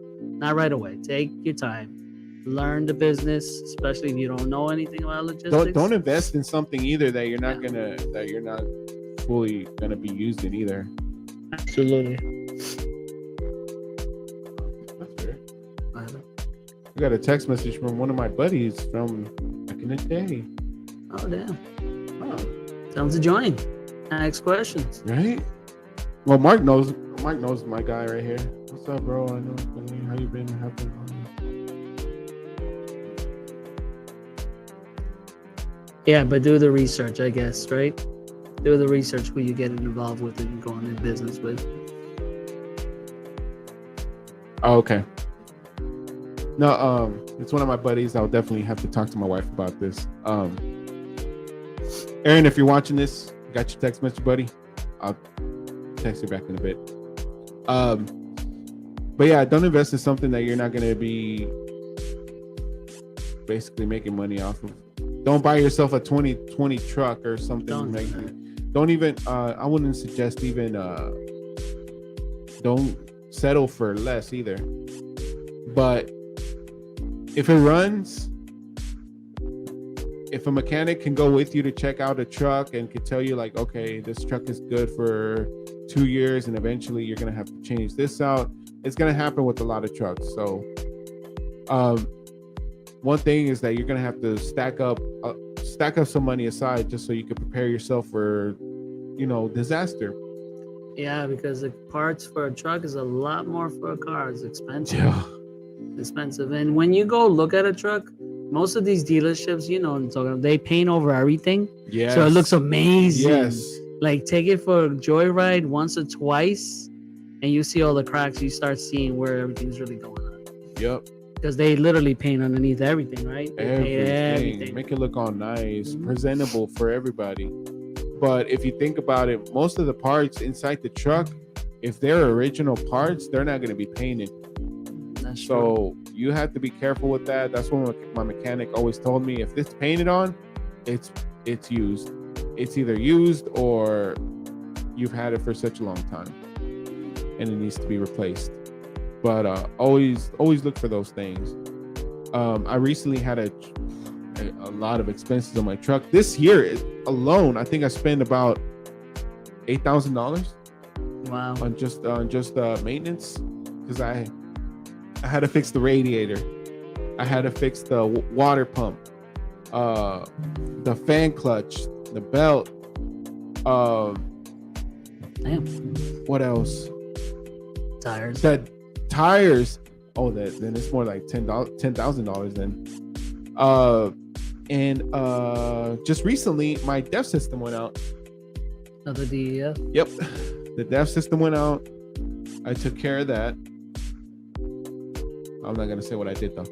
right away. Take your time. Learn the business, especially if you don't know anything about logistics. Don't invest in something either that you're not fully gonna be used in either. Absolutely. That's fair. I got a text message from one of my buddies from back in the day. Oh, damn. Oh, tell him to join. Ask questions. Right? Well, Mark knows my guy right here. What's up, bro? I know. How you been? Yeah, but do the research, I guess, right? Do the research who you're getting involved with and you're going in business with. Oh, okay. No, it's one of my buddies. I'll definitely have to talk to my wife about this. Aaron, if you're watching this, got your text message, buddy. I'll text you back in a bit. But yeah, don't invest in something that you're not going to be basically making money off of. Don't buy yourself a 2020 truck or something. Don't even, I wouldn't suggest even, don't settle for less either. But if it runs, if a mechanic can go with you to check out a truck and can tell you, like, okay, this truck is good for 2 years and eventually you're going to have to change this out, it's going to happen with a lot of trucks. So one thing is that you're going to have to stack up some money aside just so you can prepare yourself for, disaster. Yeah, because the parts for a truck is a lot more for a car. It's expensive. Yeah. Expensive. And when you go look at a truck, most of these dealerships, what I'm talking about, they paint over everything. Yeah. So it looks amazing. Yes. Like, take it for a joyride once or twice and you see all the cracks. You start seeing where everything's really going on. Yep. Because they literally paint underneath everything, right? They paint Everything. Make it look all nice, presentable for everybody. But if you think about it, most of the parts inside the truck, if they're original parts, they're not going to be painted. That's so you have to be careful with that. That's what my mechanic always told me. If it's painted on, it's used. It's either used or you've had it for such a long time and it needs to be replaced. But always look for those things. I recently had a lot of expenses on my truck. This year alone, I think I spent about $8,000. Wow. On just maintenance, because I had to fix the radiator, I had to fix the water pump, the fan clutch, the belt. Damn. What else? Tires. That tires. Oh, then it's more like $10,000 then. And just recently my DEF system went out. Another DEF. Yep, the DEF system went out. I took care of that. I'm not gonna say what I did though.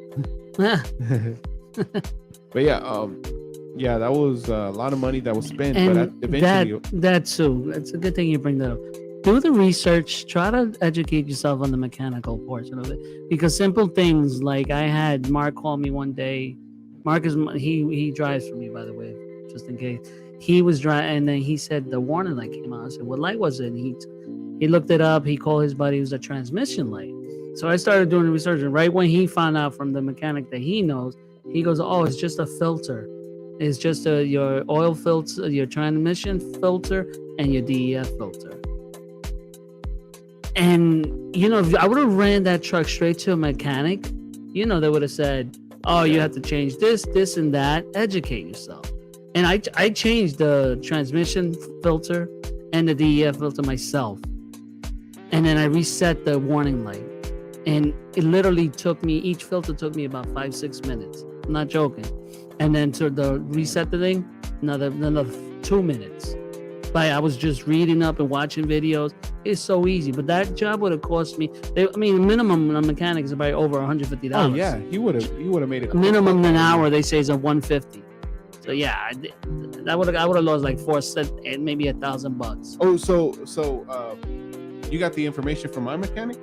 But yeah, that was a lot of money that was spent. But And eventually, that too. It's a good thing you bring that up. Do the research. Try to educate yourself on the mechanical portion of it, because simple things like I had Mark call me one day. Mark is he drives for me, by the way, just in case. He was driving, and then he said the warning light came on. I said, "What light was it?" And he looked it up. He called his buddy. It was a transmission light. So I started doing the research, and right when he found out from the mechanic that he knows, he goes, "Oh, it's just a filter. It's just your oil filter, your transmission filter, and your DEF filter." And if I would have ran that truck straight to a mechanic, they would have said, "Oh, you have to change this, this, and that." Educate yourself. And I changed the transmission filter and the DEF filter myself, and then I reset the warning light. And it literally took me, each filter took me about 5-6 minutes. I'm not joking. And then to reset the thing, another 2 minutes. But I was just reading up and watching videos. It's so easy. But that job would have cost me, minimum a mechanic is about over $150. oh yeah, he would have made it. Minimum an hour, they say, is at $150. So yeah, I would have lost like $400 and maybe $1,000. Oh, so you got the information from my mechanic?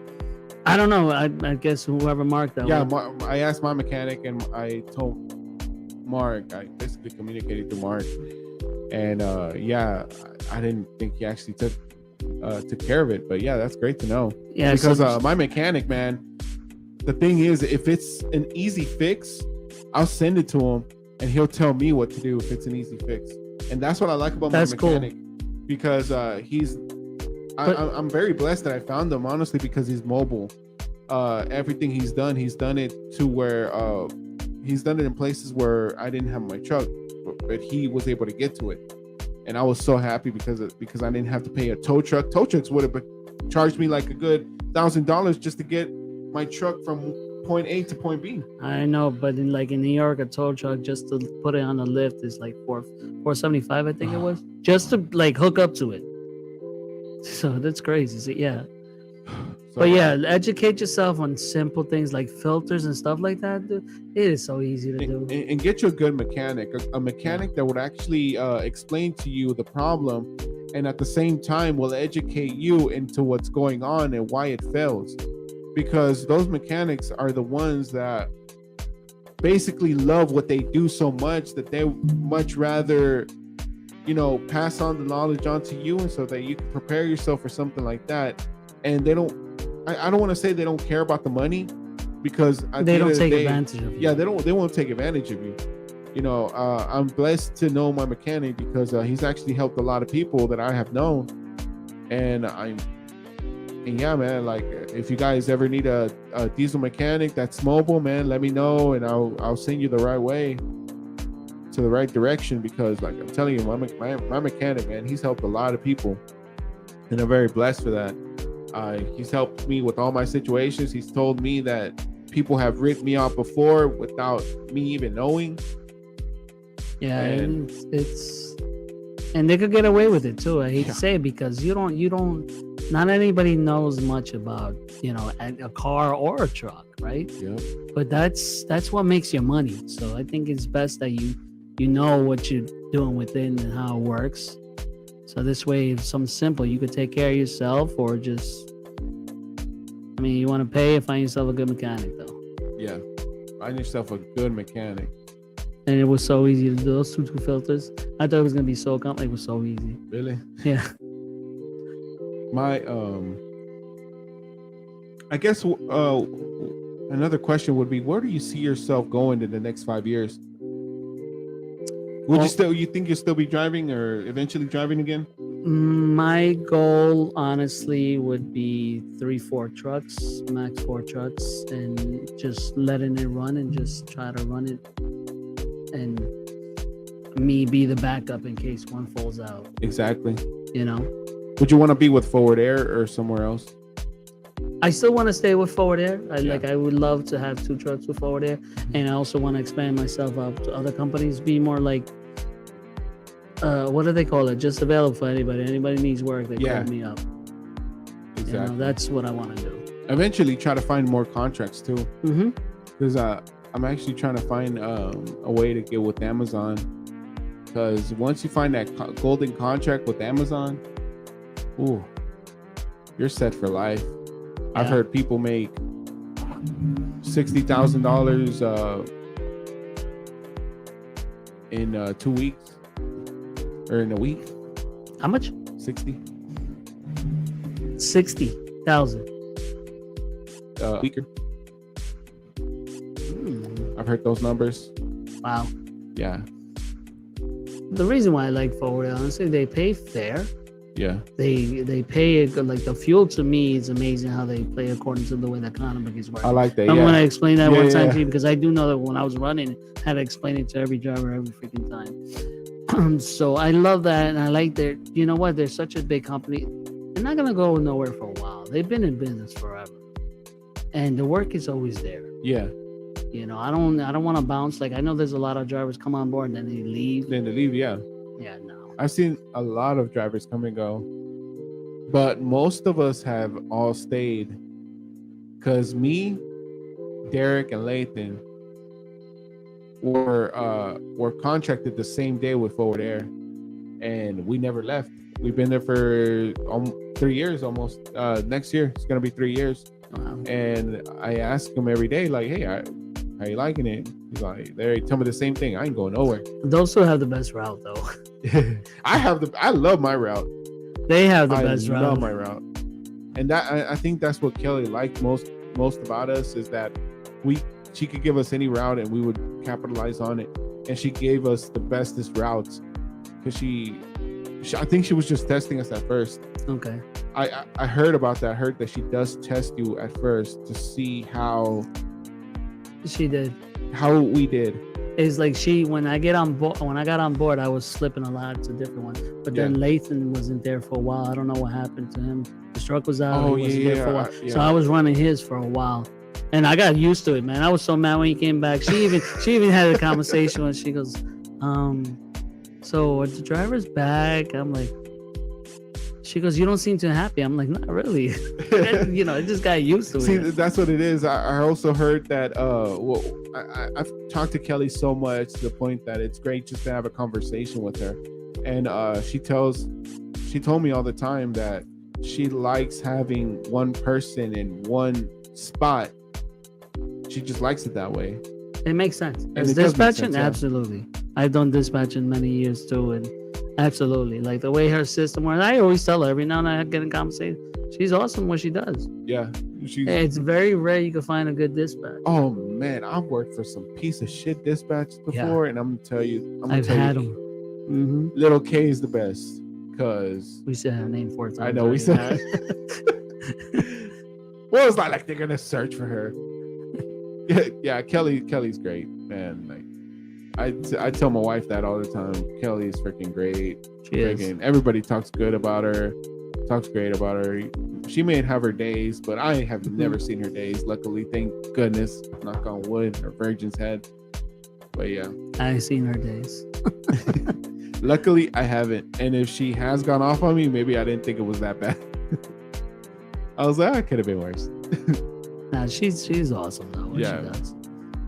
I don't know. I guess whoever marked that. Yeah, one. I asked my mechanic, and I told Mark. I basically communicated to Mark, and yeah, I didn't think he actually took care of it. But yeah, that's great to know. Yeah, because so- my mechanic, man, the thing is, if it's an easy fix, I'll send it to him, and he'll tell me what to do if it's an easy fix. And that's what I like about That's my cool. mechanic, because I'm very blessed that I found him, honestly, because he's mobile. Everything he's done it to where he's done it in places where I didn't have my truck, but he was able to get to it, and I was so happy because I didn't have to pay a tow truck. Tow trucks would have charged me like a good $1,000 just to get my truck from point A to point B. I know, but in New York, a tow truck just to put it on a lift is like $475, I think it was, just to like hook up to it. So that's crazy. So yeah. But yeah, educate yourself on simple things like filters and stuff like that, dude. It is so easy to do. And get you a good mechanic, a mechanic that would actually explain to you the problem, and at the same time will educate you into what's going on and why it fails. Because those mechanics are the ones that basically love what they do so much that they much rather, pass on the knowledge onto you, and so that you can prepare yourself for something like that. And they don't, I don't want to say they don't care about the money, because They don't take advantage of you. Yeah, they won't take advantage of you. I'm blessed to know my mechanic, because he's actually helped a lot of people that I have known. And yeah, man, like if you guys ever need a diesel mechanic that's mobile, man, let me know, and I'll send you the right way, to the right direction, because like I'm telling you, my mechanic, man, he's helped a lot of people, and I'm very blessed for that. He's helped me with all my situations. He's told me that people have ripped me off before without me even knowing. Yeah, And- and they could get away with it too. I hate Yeah. to say it, because you don't not anybody knows much about a car or a truck, right? Yeah. But that's what makes your money. So I think it's best that you know what you're doing within and how it works. So this way, if something simple, you could take care of yourself, or just, you want to pay, find yourself a good mechanic though. Yeah. Find yourself a good mechanic. And it was so easy to do those two filters. I thought it was gonna be so complex. It was so easy. Really? Yeah. My I guess another question would be, where do you see yourself going in the next 5 years? Would you think you'll still be driving, or eventually driving again? My goal, honestly, would be 3-4 trucks, max 4 trucks, and just letting it run and just try to run it. And me be the backup in case one falls out. Exactly. You know, Would you want to be with Forward Air or somewhere else? I still want to stay with Forward Air. Yeah. I would love to have 2 trucks with Forward Air, and I also want to expand myself out to other companies. Be more like, what do they call it? Just available for anybody. Anybody needs work, they Yeah. call me up. Exactly. You know, that's what I want to do. Eventually, try to find more contracts too. Mm-hmm. Because I'm actually trying to find a way to get with Amazon. Because once you find that golden contract with Amazon, ooh, you're set for life. I've Yeah. heard people make $60,000 in 2 weeks or in a week. How much? 60 $60,000. weaker. Hmm. I've heard those numbers. Wow. Yeah, The reason why I like Forward Air, honestly, they pay fair. yeah, They pay it good. Like the fuel to me is amazing how they play according to the way the economic is working. I like that. I'm Yeah, gonna explain that Yeah, one time yeah. to you because I do know that when I was running, I had to explain it to every driver every freaking time. So I love that, and I like their. You know what? They're such a big company. They're not gonna go nowhere for a while. They've been in business forever, and the work is always there. yeah. You know, I don't want to bounce. Like I know there's a lot of drivers come on board and then they leave. Then to leave, yeah. Yeah, no. I've seen a lot of drivers come and go, but most of us have all stayed. Cause me, Derek, and Lathan were contracted the same day with Forward Air, and we never left. We've been there for 3 years almost. Next year it's gonna be 3 years, Wow. and I ask him every day, like, "Hey, how you liking it?" He's like, "They tell me the same thing. I ain't going nowhere." Those who have the best route, though, I love my route. they have the I best love route. my route, and that I think that's what Kelly liked most about us is that she could give us any route and we would capitalize on it, and she gave us the bestest routes because I think she was just testing us at first. Okay. I heard about that. I heard that she does test you at first to see how She did. we did. It's like when I got on board, I was slipping a lot to different ones. But then Lathan wasn't there for a while. I don't know what happened to him. His truck was out. Oh, he wasn't yeah, there for a while. yeah. So I was running his for a while. And I got used to it, man. I was so mad when he came back. She even had a conversation when she goes, so are the drivers back? I'm like, she goes, you don't seem too happy. I'm like, not really. You know, I just got used to See, it. that's what it is. I also heard that. Well, I've talked to Kelly so much to the point that it's great just to have a conversation with her, and she told me all the time that she likes having one person in one spot. She just likes it that way. It makes sense. And As it does make dispatching, sense, yeah. absolutely. I've done dispatching many years too, and absolutely, like the way her system works. I always tell her every now and then I get in conversation. She's awesome what she does. Yeah, she's. It's very rare you can find a good dispatch. Oh man, I've worked for some piece of shit dispatch before, and I'm gonna tell you, I've had them. Mm-hmm. Little K is the best because We said her name 4 times. I know we already. said. Well, it's not like they're gonna search for her. Yeah, Kelly's great, man. Like, I tell my wife that all the time. Kelly is freaking great. She is. Freaking, everybody talks good about her. Talks great about her. She may have her days, but I have never seen her days. Luckily, thank goodness. Knock on wood, her virgin's head. But yeah, I've seen her days. luckily I haven't. And if she has gone off on me, maybe I didn't think it was that bad. I was like, it could have been worse. Nah, she's awesome though. What Yeah. she does.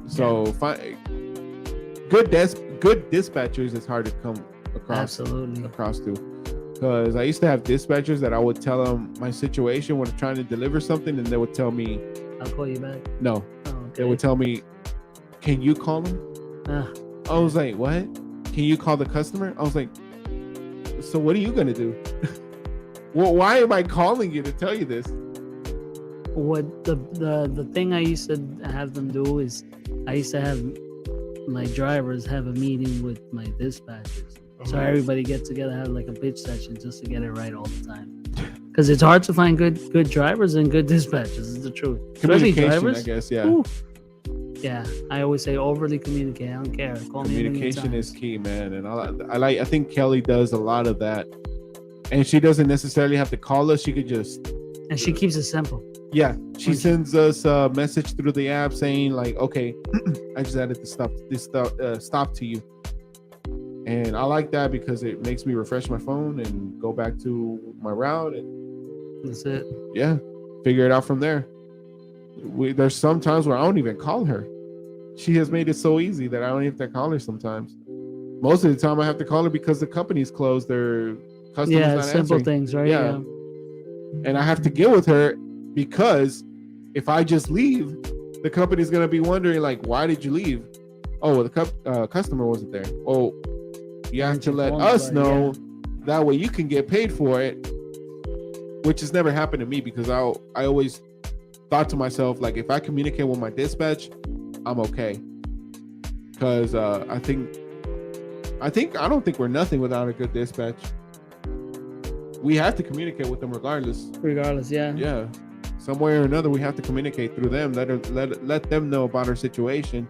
So good dispatchers is hard to come Absolutely. across to, because I used to have dispatchers that I would tell them my situation when I'm trying to deliver something, and they would tell me I'll call you back. no. Oh, They okay. would tell me, can you call them? Ah, I was like, what? Can you call the customer? I was like, so what are you gonna do? Well, why am I calling you to tell you this? what the thing I used to have them do is I used to have my drivers have a meeting with my dispatchers. So everybody get together, have like a bitch session just to get it right all the time. Because it's hard to find good drivers and good dispatchers. Is the truth. Especially Communication, drivers. I guess. Yeah. Ooh. Yeah, I always say overly communicate. I don't care. Call me a million Communication is times. key, man, and I think Kelly does a lot of that, and she doesn't necessarily have to call us. She could just And she keeps it simple. Yeah, she When she- sends us a message through the app saying like, "Okay, I just added stop to you," and I like that because it makes me refresh my phone and go back to my route and That's it. yeah, figure it out from there. There's some times where I don't even call her. She has made it so easy that I don't even have to call her sometimes. Most of the time, I have to call her because the company's closed. Their customers Yeah, not simple answering. things, right? Yeah. And I have to get with her because if I just leave, the company's gonna be wondering like, why did you leave? Oh, well, the customer wasn't there. Oh, you have Aren't to you let calling us about it? know. That way you can get paid for it, which has never happened to me because I always thought to myself like, if I communicate with my dispatch, I'm okay. Because I don't think we're nothing without a good dispatch. We have to communicate with them regardless. Regardless, yeah. Yeah, some way or another, we have to communicate through them. Let them know about our situation.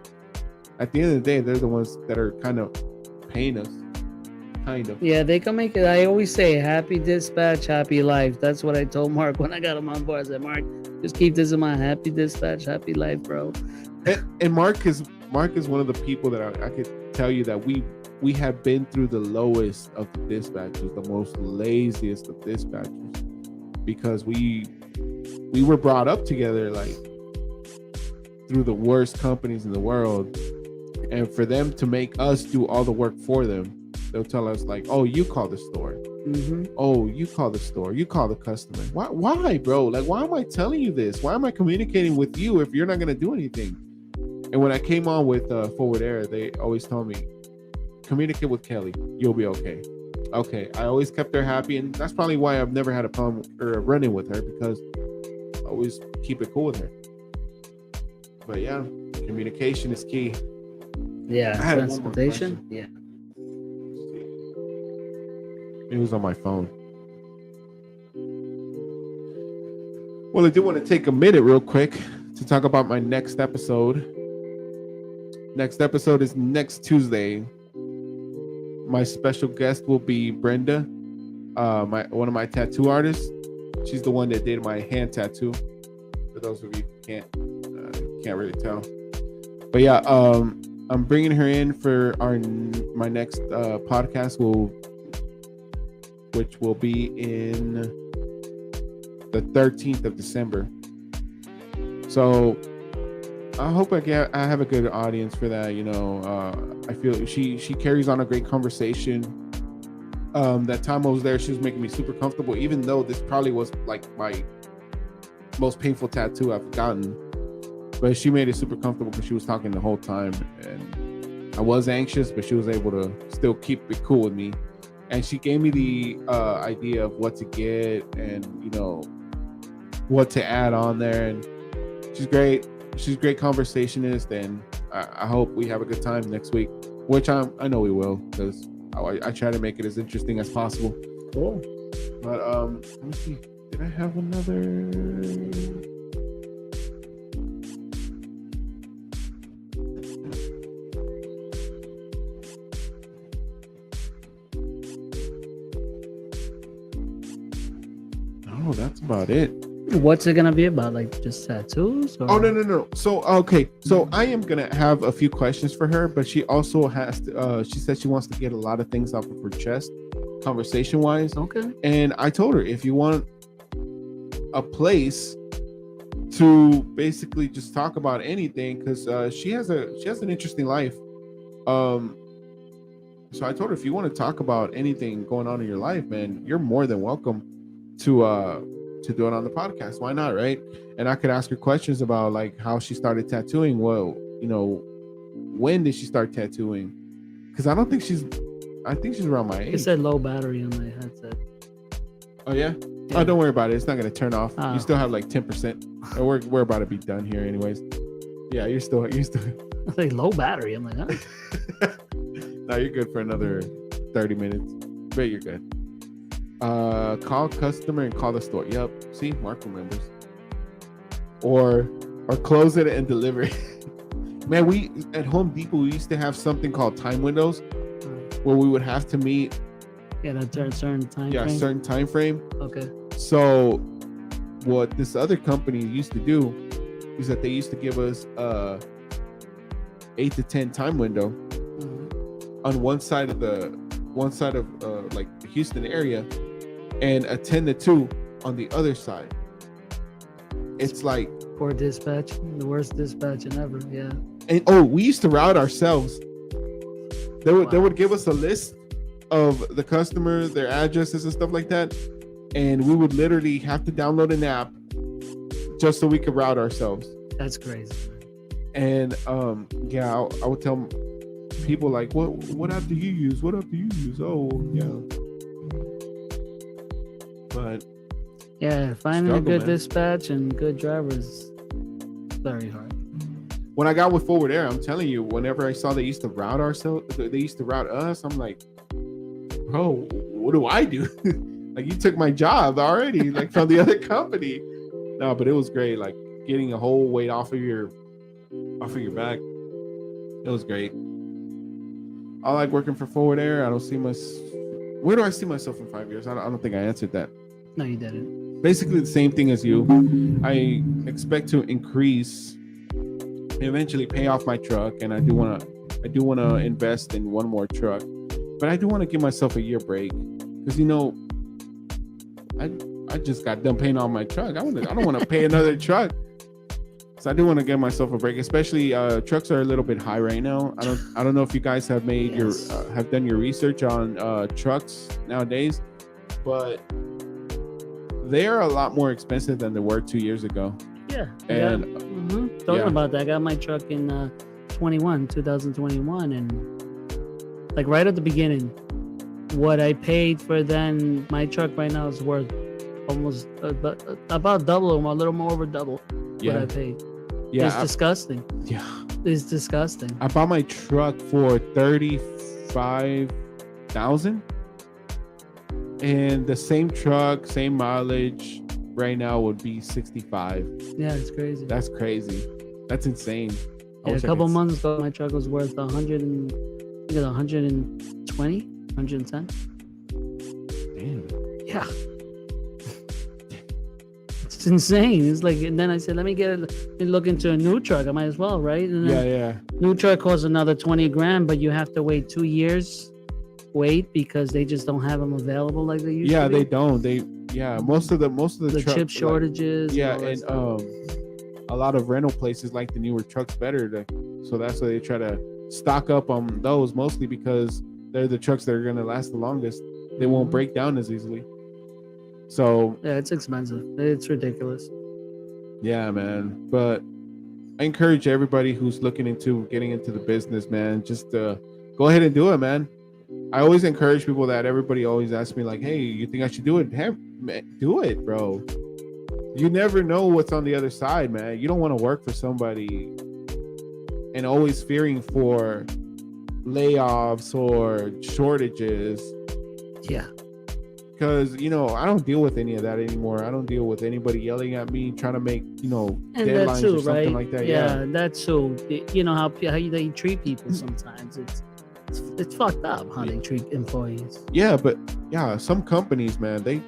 At the end of the day, they're the ones that are kind of paying us. Kind of. Yeah, they can make it. I always say happy dispatch, happy life. That's what I told Mark when I got him on board. I said, Mark, just keep this in my happy dispatch, happy life, bro. And Mark is one of the people that I could tell you that we have been through the lowest of the dispatchers, the most laziest of dispatchers, because we were brought up together like through the worst companies in the world, and for them to make us do all the work for them, they'll tell us like, oh, you call the store. Mm-hmm. Oh, you call the store, you call the customer. Why, bro? Like, why am I telling you this? Why am I communicating with you if you're not gonna do anything? And when I came on with Forward Air, they always told me, communicate with Kelly, you'll be okay. Okay, I always kept her happy, and that's probably why I've never had a problem or a run-in with her, because I always keep it cool with her. But yeah, communication is key. Yeah, I had one more transportation. Yeah. It was on my phone. Well, I do want to take a minute real quick to talk about my next episode. Next episode is next Tuesday. My special guest will be Brenda, one of my tattoo artists. She's the one that did my hand tattoo. For those of you who can't really tell, but yeah, I'm bringing her in for my next podcast, which will be in the 13th of December. So I hope I have a good audience for that. You know, I feel she carries on a great conversation. That time I was there, she was making me super comfortable, even though this probably was like my most painful tattoo I've gotten. But she made it super comfortable because she was talking the whole time, and I was anxious, but she was able to still keep it cool with me. And she gave me the idea of what to get and, you know, what to add on there. And she's great. She's a great conversationist, and I hope we have a good time next week, which I know we will, because I try to make it as interesting as possible. Cool. But let me see. Did I have another? No, that's about it. What's it gonna be about? Like just tattoos? Or? Oh no. So okay, so I am gonna have a few questions for her, but she also has to. She said she wants to get a lot of things off of her chest, conversation wise. Okay. And I told her, if you want a place to basically just talk about anything, because she has an interesting life. So I told her, if you want to talk about anything going on in your life, man, you're more than welcome to do it on the podcast. Why not, right? And I could ask her questions about like how she started tattooing. Well, you know, when did she start tattooing? Because I think she's around my age. It said low battery on my headset. Oh yeah? Oh, don't worry about it. It's not gonna turn off. You still have like 10%. We're about to be done here, anyways. Yeah, you're still. It's like low battery. I'm like, huh? No, you're good for another 30 minutes. But you're good. Call customer and call the store. Yep. See, Mark remembers. Or close it and deliver it. Man, we at Home Depot we used to have something called time windows where we would have to meet Yeah, that's a certain time a frame. certain time frame. Okay. So what this other company used to do is that they used to give us 8 to 10 time window Mhm. on one side of like the Houston area and a 10 to 2 on the other side. It's like, Poor dispatch, the worst dispatching ever. Yeah. and we used to route ourselves. They would give us a list of the customer, their addresses and stuff like that, and we would literally have to download an app just so we could route ourselves. That's crazy. And yeah, I would tell people like, what app do you use? What app do you use? Oh yeah. But Yeah, finding a Struggle, good man. dispatch and good drivers, very hard. when I got with Forward Air, I'm telling you, whenever I saw they used to route us, I'm like, bro, what do I do? Like, you took my job already, like from the other company. No, but it was great. Like getting a whole weight off of your back. It was great. I like working for Forward Air. I don't see where do I see myself in 5 years? I don't think I answered that. No, you didn't. Basically the same thing as you. I expect to increase, eventually pay off my truck, and I do want to invest in one more truck. But I do want to give myself a year break because I just got done paying off my truck. I don't want to pay another truck. So I do want to give myself a break, especially trucks are a little bit high right now. I don't know if you guys have made Yes. have done your research on trucks nowadays, but they are a lot more expensive than they were 2 years ago. Yeah. And Talking yeah. about that, I got my truck in 2021, and like right at the beginning, what I paid for then, my truck right now is worth almost about double or a little more over double what I paid. Yeah, It's disgusting. yeah. It's disgusting. I bought my truck for $35,000, and the same truck, same mileage, right now would be 65. Yeah, it's crazy. That's crazy. That's insane. Yeah, a couple months ago, my truck was worth 120, 110. Damn. Yeah. It's insane. It's like, and then I said, let me look into a new truck. I might as well, right? And then Yeah. new truck costs another 20 grand, but you have to wait 2 years. Wait, because they just don't have them available like they used Yeah, to be. they don't. Most of the The truck, chip shortages. yeah, all that and stuff. a lot of rental places like the newer trucks better. So that's why they try to stock up on those, mostly because they're the trucks that are going to last the longest. They won't Mhm. break down as easily. So Yeah, it's expensive. It's ridiculous. yeah, man. But I encourage everybody who's looking into getting into the business, man, just go ahead and do it, man. I always encourage people that everybody always asks me like, hey, you think I should do it? Hey, man, do it, bro. You never know what's on the other side, man. You don't want to work for somebody and always fearing for layoffs or shortages, Yeah. because I don't deal with any of that anymore. I don't deal with anybody yelling at me trying to make And that deadlines too, or something right? like that. Yeah, that too. You know how they treat people sometimes. It's fucked up how they treat employees. Yeah, but yeah, some companies, man, they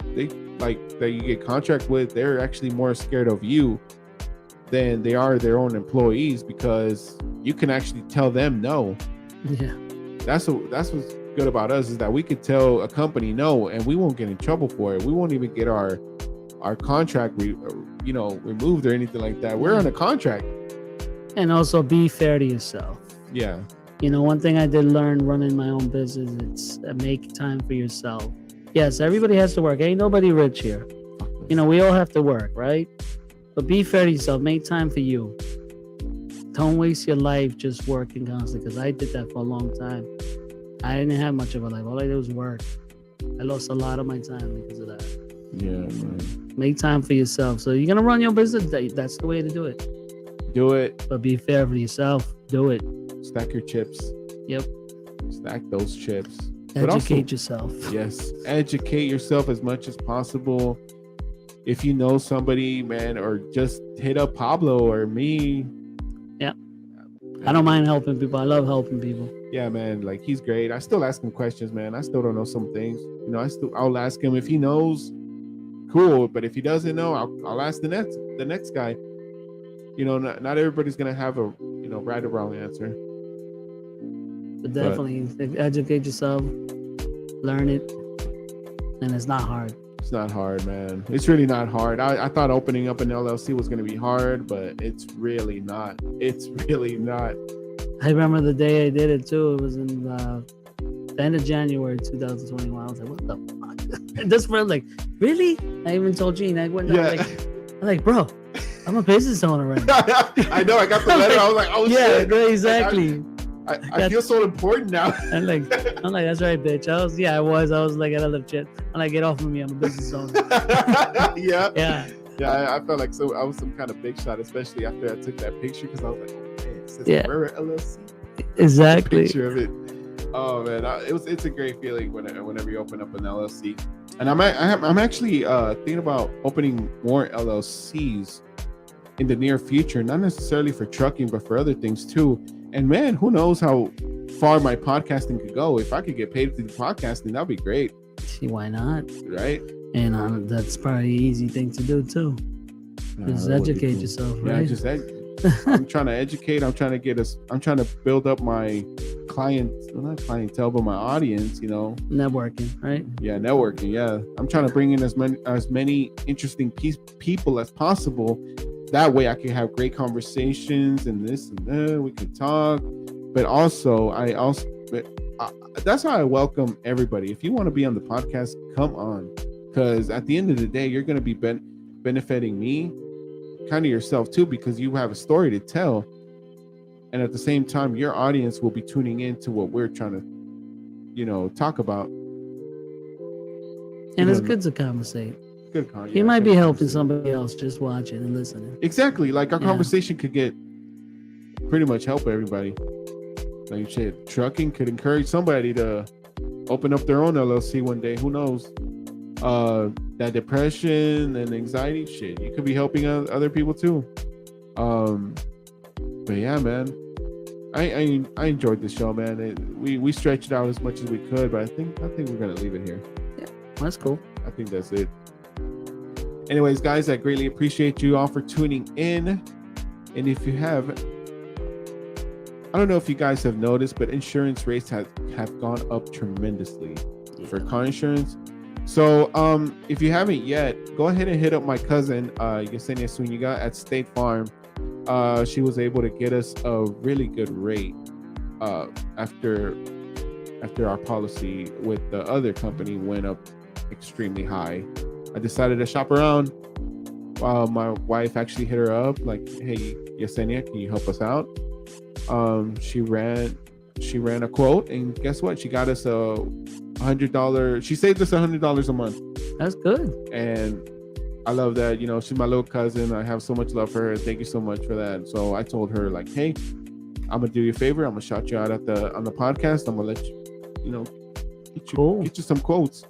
like that you get contract with, they're actually more scared of you than they are their own employees, because you can actually tell them no. Yeah. That's what's good about us, is that we could tell a company no and we won't get in trouble for it. We won't even get our contract removed or anything like that. We're on a contract. And also be fair to yourself. Yeah. One thing I did learn running my own business, it's make time for yourself. Yes, everybody has to work. Ain't nobody rich here. We all have to work, right? But be fair to yourself. Make time for you. Don't waste your life just working constantly, because I did that for a long time. I didn't have much of a life. All I did was work. I lost a lot of my time because of that. Yeah, man. Make time for yourself. So you're going to run your business. That's the way to do it. Do it. But be fair for yourself. Do it. Stack your chips. Yep. Stack those chips. But Educate also, yourself. yes, educate yourself as much as possible. If you know somebody, man, or just hit up Pablo or me. Yep. I don't mind helping people. I love helping people. Yeah, man, like he's great. I still ask him questions, man. I still don't know some things. You know, I'll ask him if he knows. Cool, but if he doesn't know, I'll ask the next guy. You know, not everybody's gonna have a right or wrong answer. But definitely educate yourself, learn it, and it's not hard. It's not hard, man. It's really not hard. I thought opening up an LLC was gonna be hard, but it's really not. It's really not. I remember the day I did it too. It was in the end of January 2021. I was like, what the fuck? And this friend like, really? I even told Gene. I went Yeah. I'm like, bro, I'm a business owner right now. I know. I got the letter. I was like, oh Yeah, shit. exactly. I feel so important now. I'm like, that's right, bitch. I was like, I love shit. I'm like, get off of me. I'm a business owner. Yeah. Yeah. Yeah, I felt like I was some kind of big shot, especially after I took that picture because I was like, oh man, it says Yeah. Herrera LLC. Exactly. Picture of it. Oh man, it's a great feeling whenever you open up an LLC. And I'm actually thinking about opening more LLCs in the near future, not necessarily for trucking, but for other things too. And man, who knows how far my podcasting could go? If I could get paid to do podcasting, that'd be great, See, why not? right? And that's probably an easy thing to do too. Just that would be educate cool. yourself, Yeah, right? I'm trying to educate. I'm trying to build up my not clientele, but my audience. You know, Networking, right? yeah, networking. Yeah, I'm trying to bring in as many interesting people as possible. That way, I can have great conversations and this and that. We can talk, but also, that's how I welcome everybody. If you want to be on the podcast, come on, because at the end of the day, you're going to be benefiting me, kind of yourself too, because you have a story to tell, and at the same time, your audience will be tuning into what we're trying to, talk about. And it's good to conversate. Good content. You might be helping somebody else just watching and listening. Exactly. Like our Yeah. conversation could pretty much help everybody. Like shit, trucking could encourage somebody to open up their own LLC one day. Who knows? That depression and anxiety shit, you could be helping other people too. But yeah, man, I enjoyed this show, man. We stretched it out as much as we could, but I think we're gonna leave it here. That's cool. I think that's it. Anyways, guys, I greatly appreciate you all for tuning in. And if you have, I don't know if you guys have noticed, but insurance rates have gone up tremendously for car insurance. So if you haven't yet, go ahead and hit up my cousin, Yesenia Zuniga at State Farm. She was able to get us a really good rate after our policy with the other company went up extremely high. I decided to shop around. My wife actually hit her up like, hey, Yesenia, can you help us out? She ran a quote, and guess what? She got us a $100. She saved us $100 a month. That's good. And I love that. She's my little cousin. I have so much love for her. Thank you so much for that. So I told her like, hey, I'm gonna do you a favor. I'm gonna shout you out on the podcast. I'm gonna let you, get you some quotes.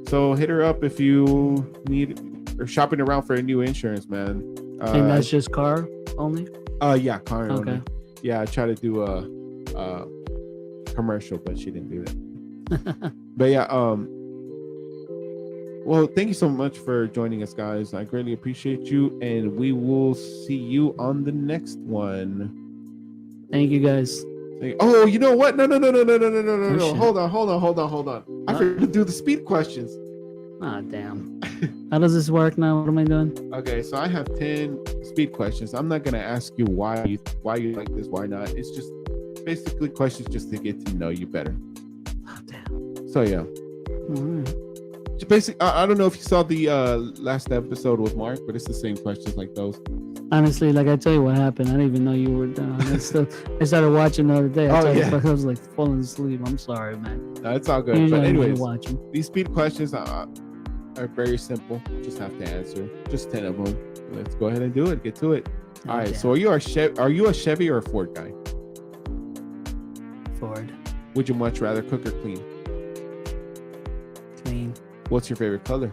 So hit her up if you need or shopping around for a new insurance, man. And that's just car only? Yeah, car only. Okay. Yeah, I tried to do a commercial, but she didn't do that. But yeah, well, thank you so much for joining us, guys. I greatly appreciate you, and we will see you on the next one. Thank you, guys. Oh, you know what? No. shit. Hold on. I forgot to do the speed questions. Ah, damn. How does this work now? What am I doing? Okay, so I have 10 speed questions. I'm not gonna ask you why you like this, why not. It's just basically questions just to get to know you better. Oh, damn. So yeah. All right. Basically, I don't know if you saw the last episode with Mark, but it's the same questions like those. Honestly, like I tell you what happened. I didn't even know you were down. I started watching the other day. I was like falling asleep. I'm sorry, man. No, it's all good. Usually But I anyways, watching. these speed questions are very simple. Just have to answer. Just 10 of them. Let's go ahead and do it. Get to it. All right. damn. So are you a Chevy or a Ford guy? Ford. Would you much rather cook or clean? Clean. What's your favorite color?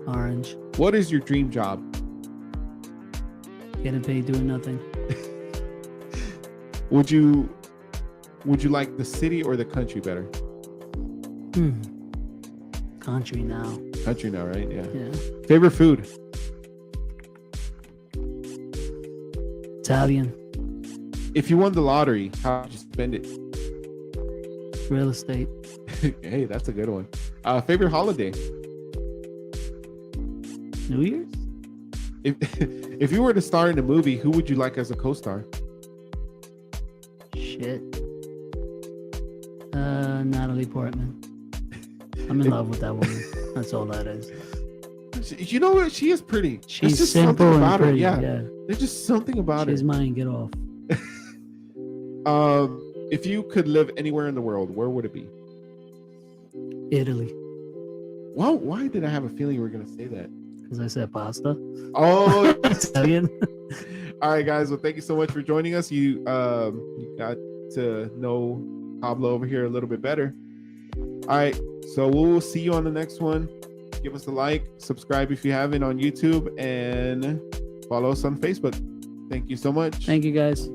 Orange. What is your dream job? Getting paid doing nothing. Would you like the city or the country better? Country now. Country now, right? Yeah. Yeah. Favorite food? Italian. If you won the lottery, how would you spend it? Real estate. Hey, that's a good one. Favorite holiday? New Year's. If you were to star in a movie, who would you like as a co-star? Shit. Natalie Portman. I'm in love with that woman. That's all that is. You know what? She is pretty. There's She's just simple something and about her. pretty. Yeah. Yeah. There's just something about She's her. mine. Get off. If you could live anywhere in the world, where would it be? Italy. Wow, why did I have a feeling you were gonna say that? Because I said pasta. Oh, Italian. all right, guys. Well, thank you so much for joining us. You got to know Pablo over here a little bit better. All right, so we'll see you on the next one. Give us a like, subscribe if you haven't on YouTube, and follow us on Facebook. Thank you so much. Thank you, guys.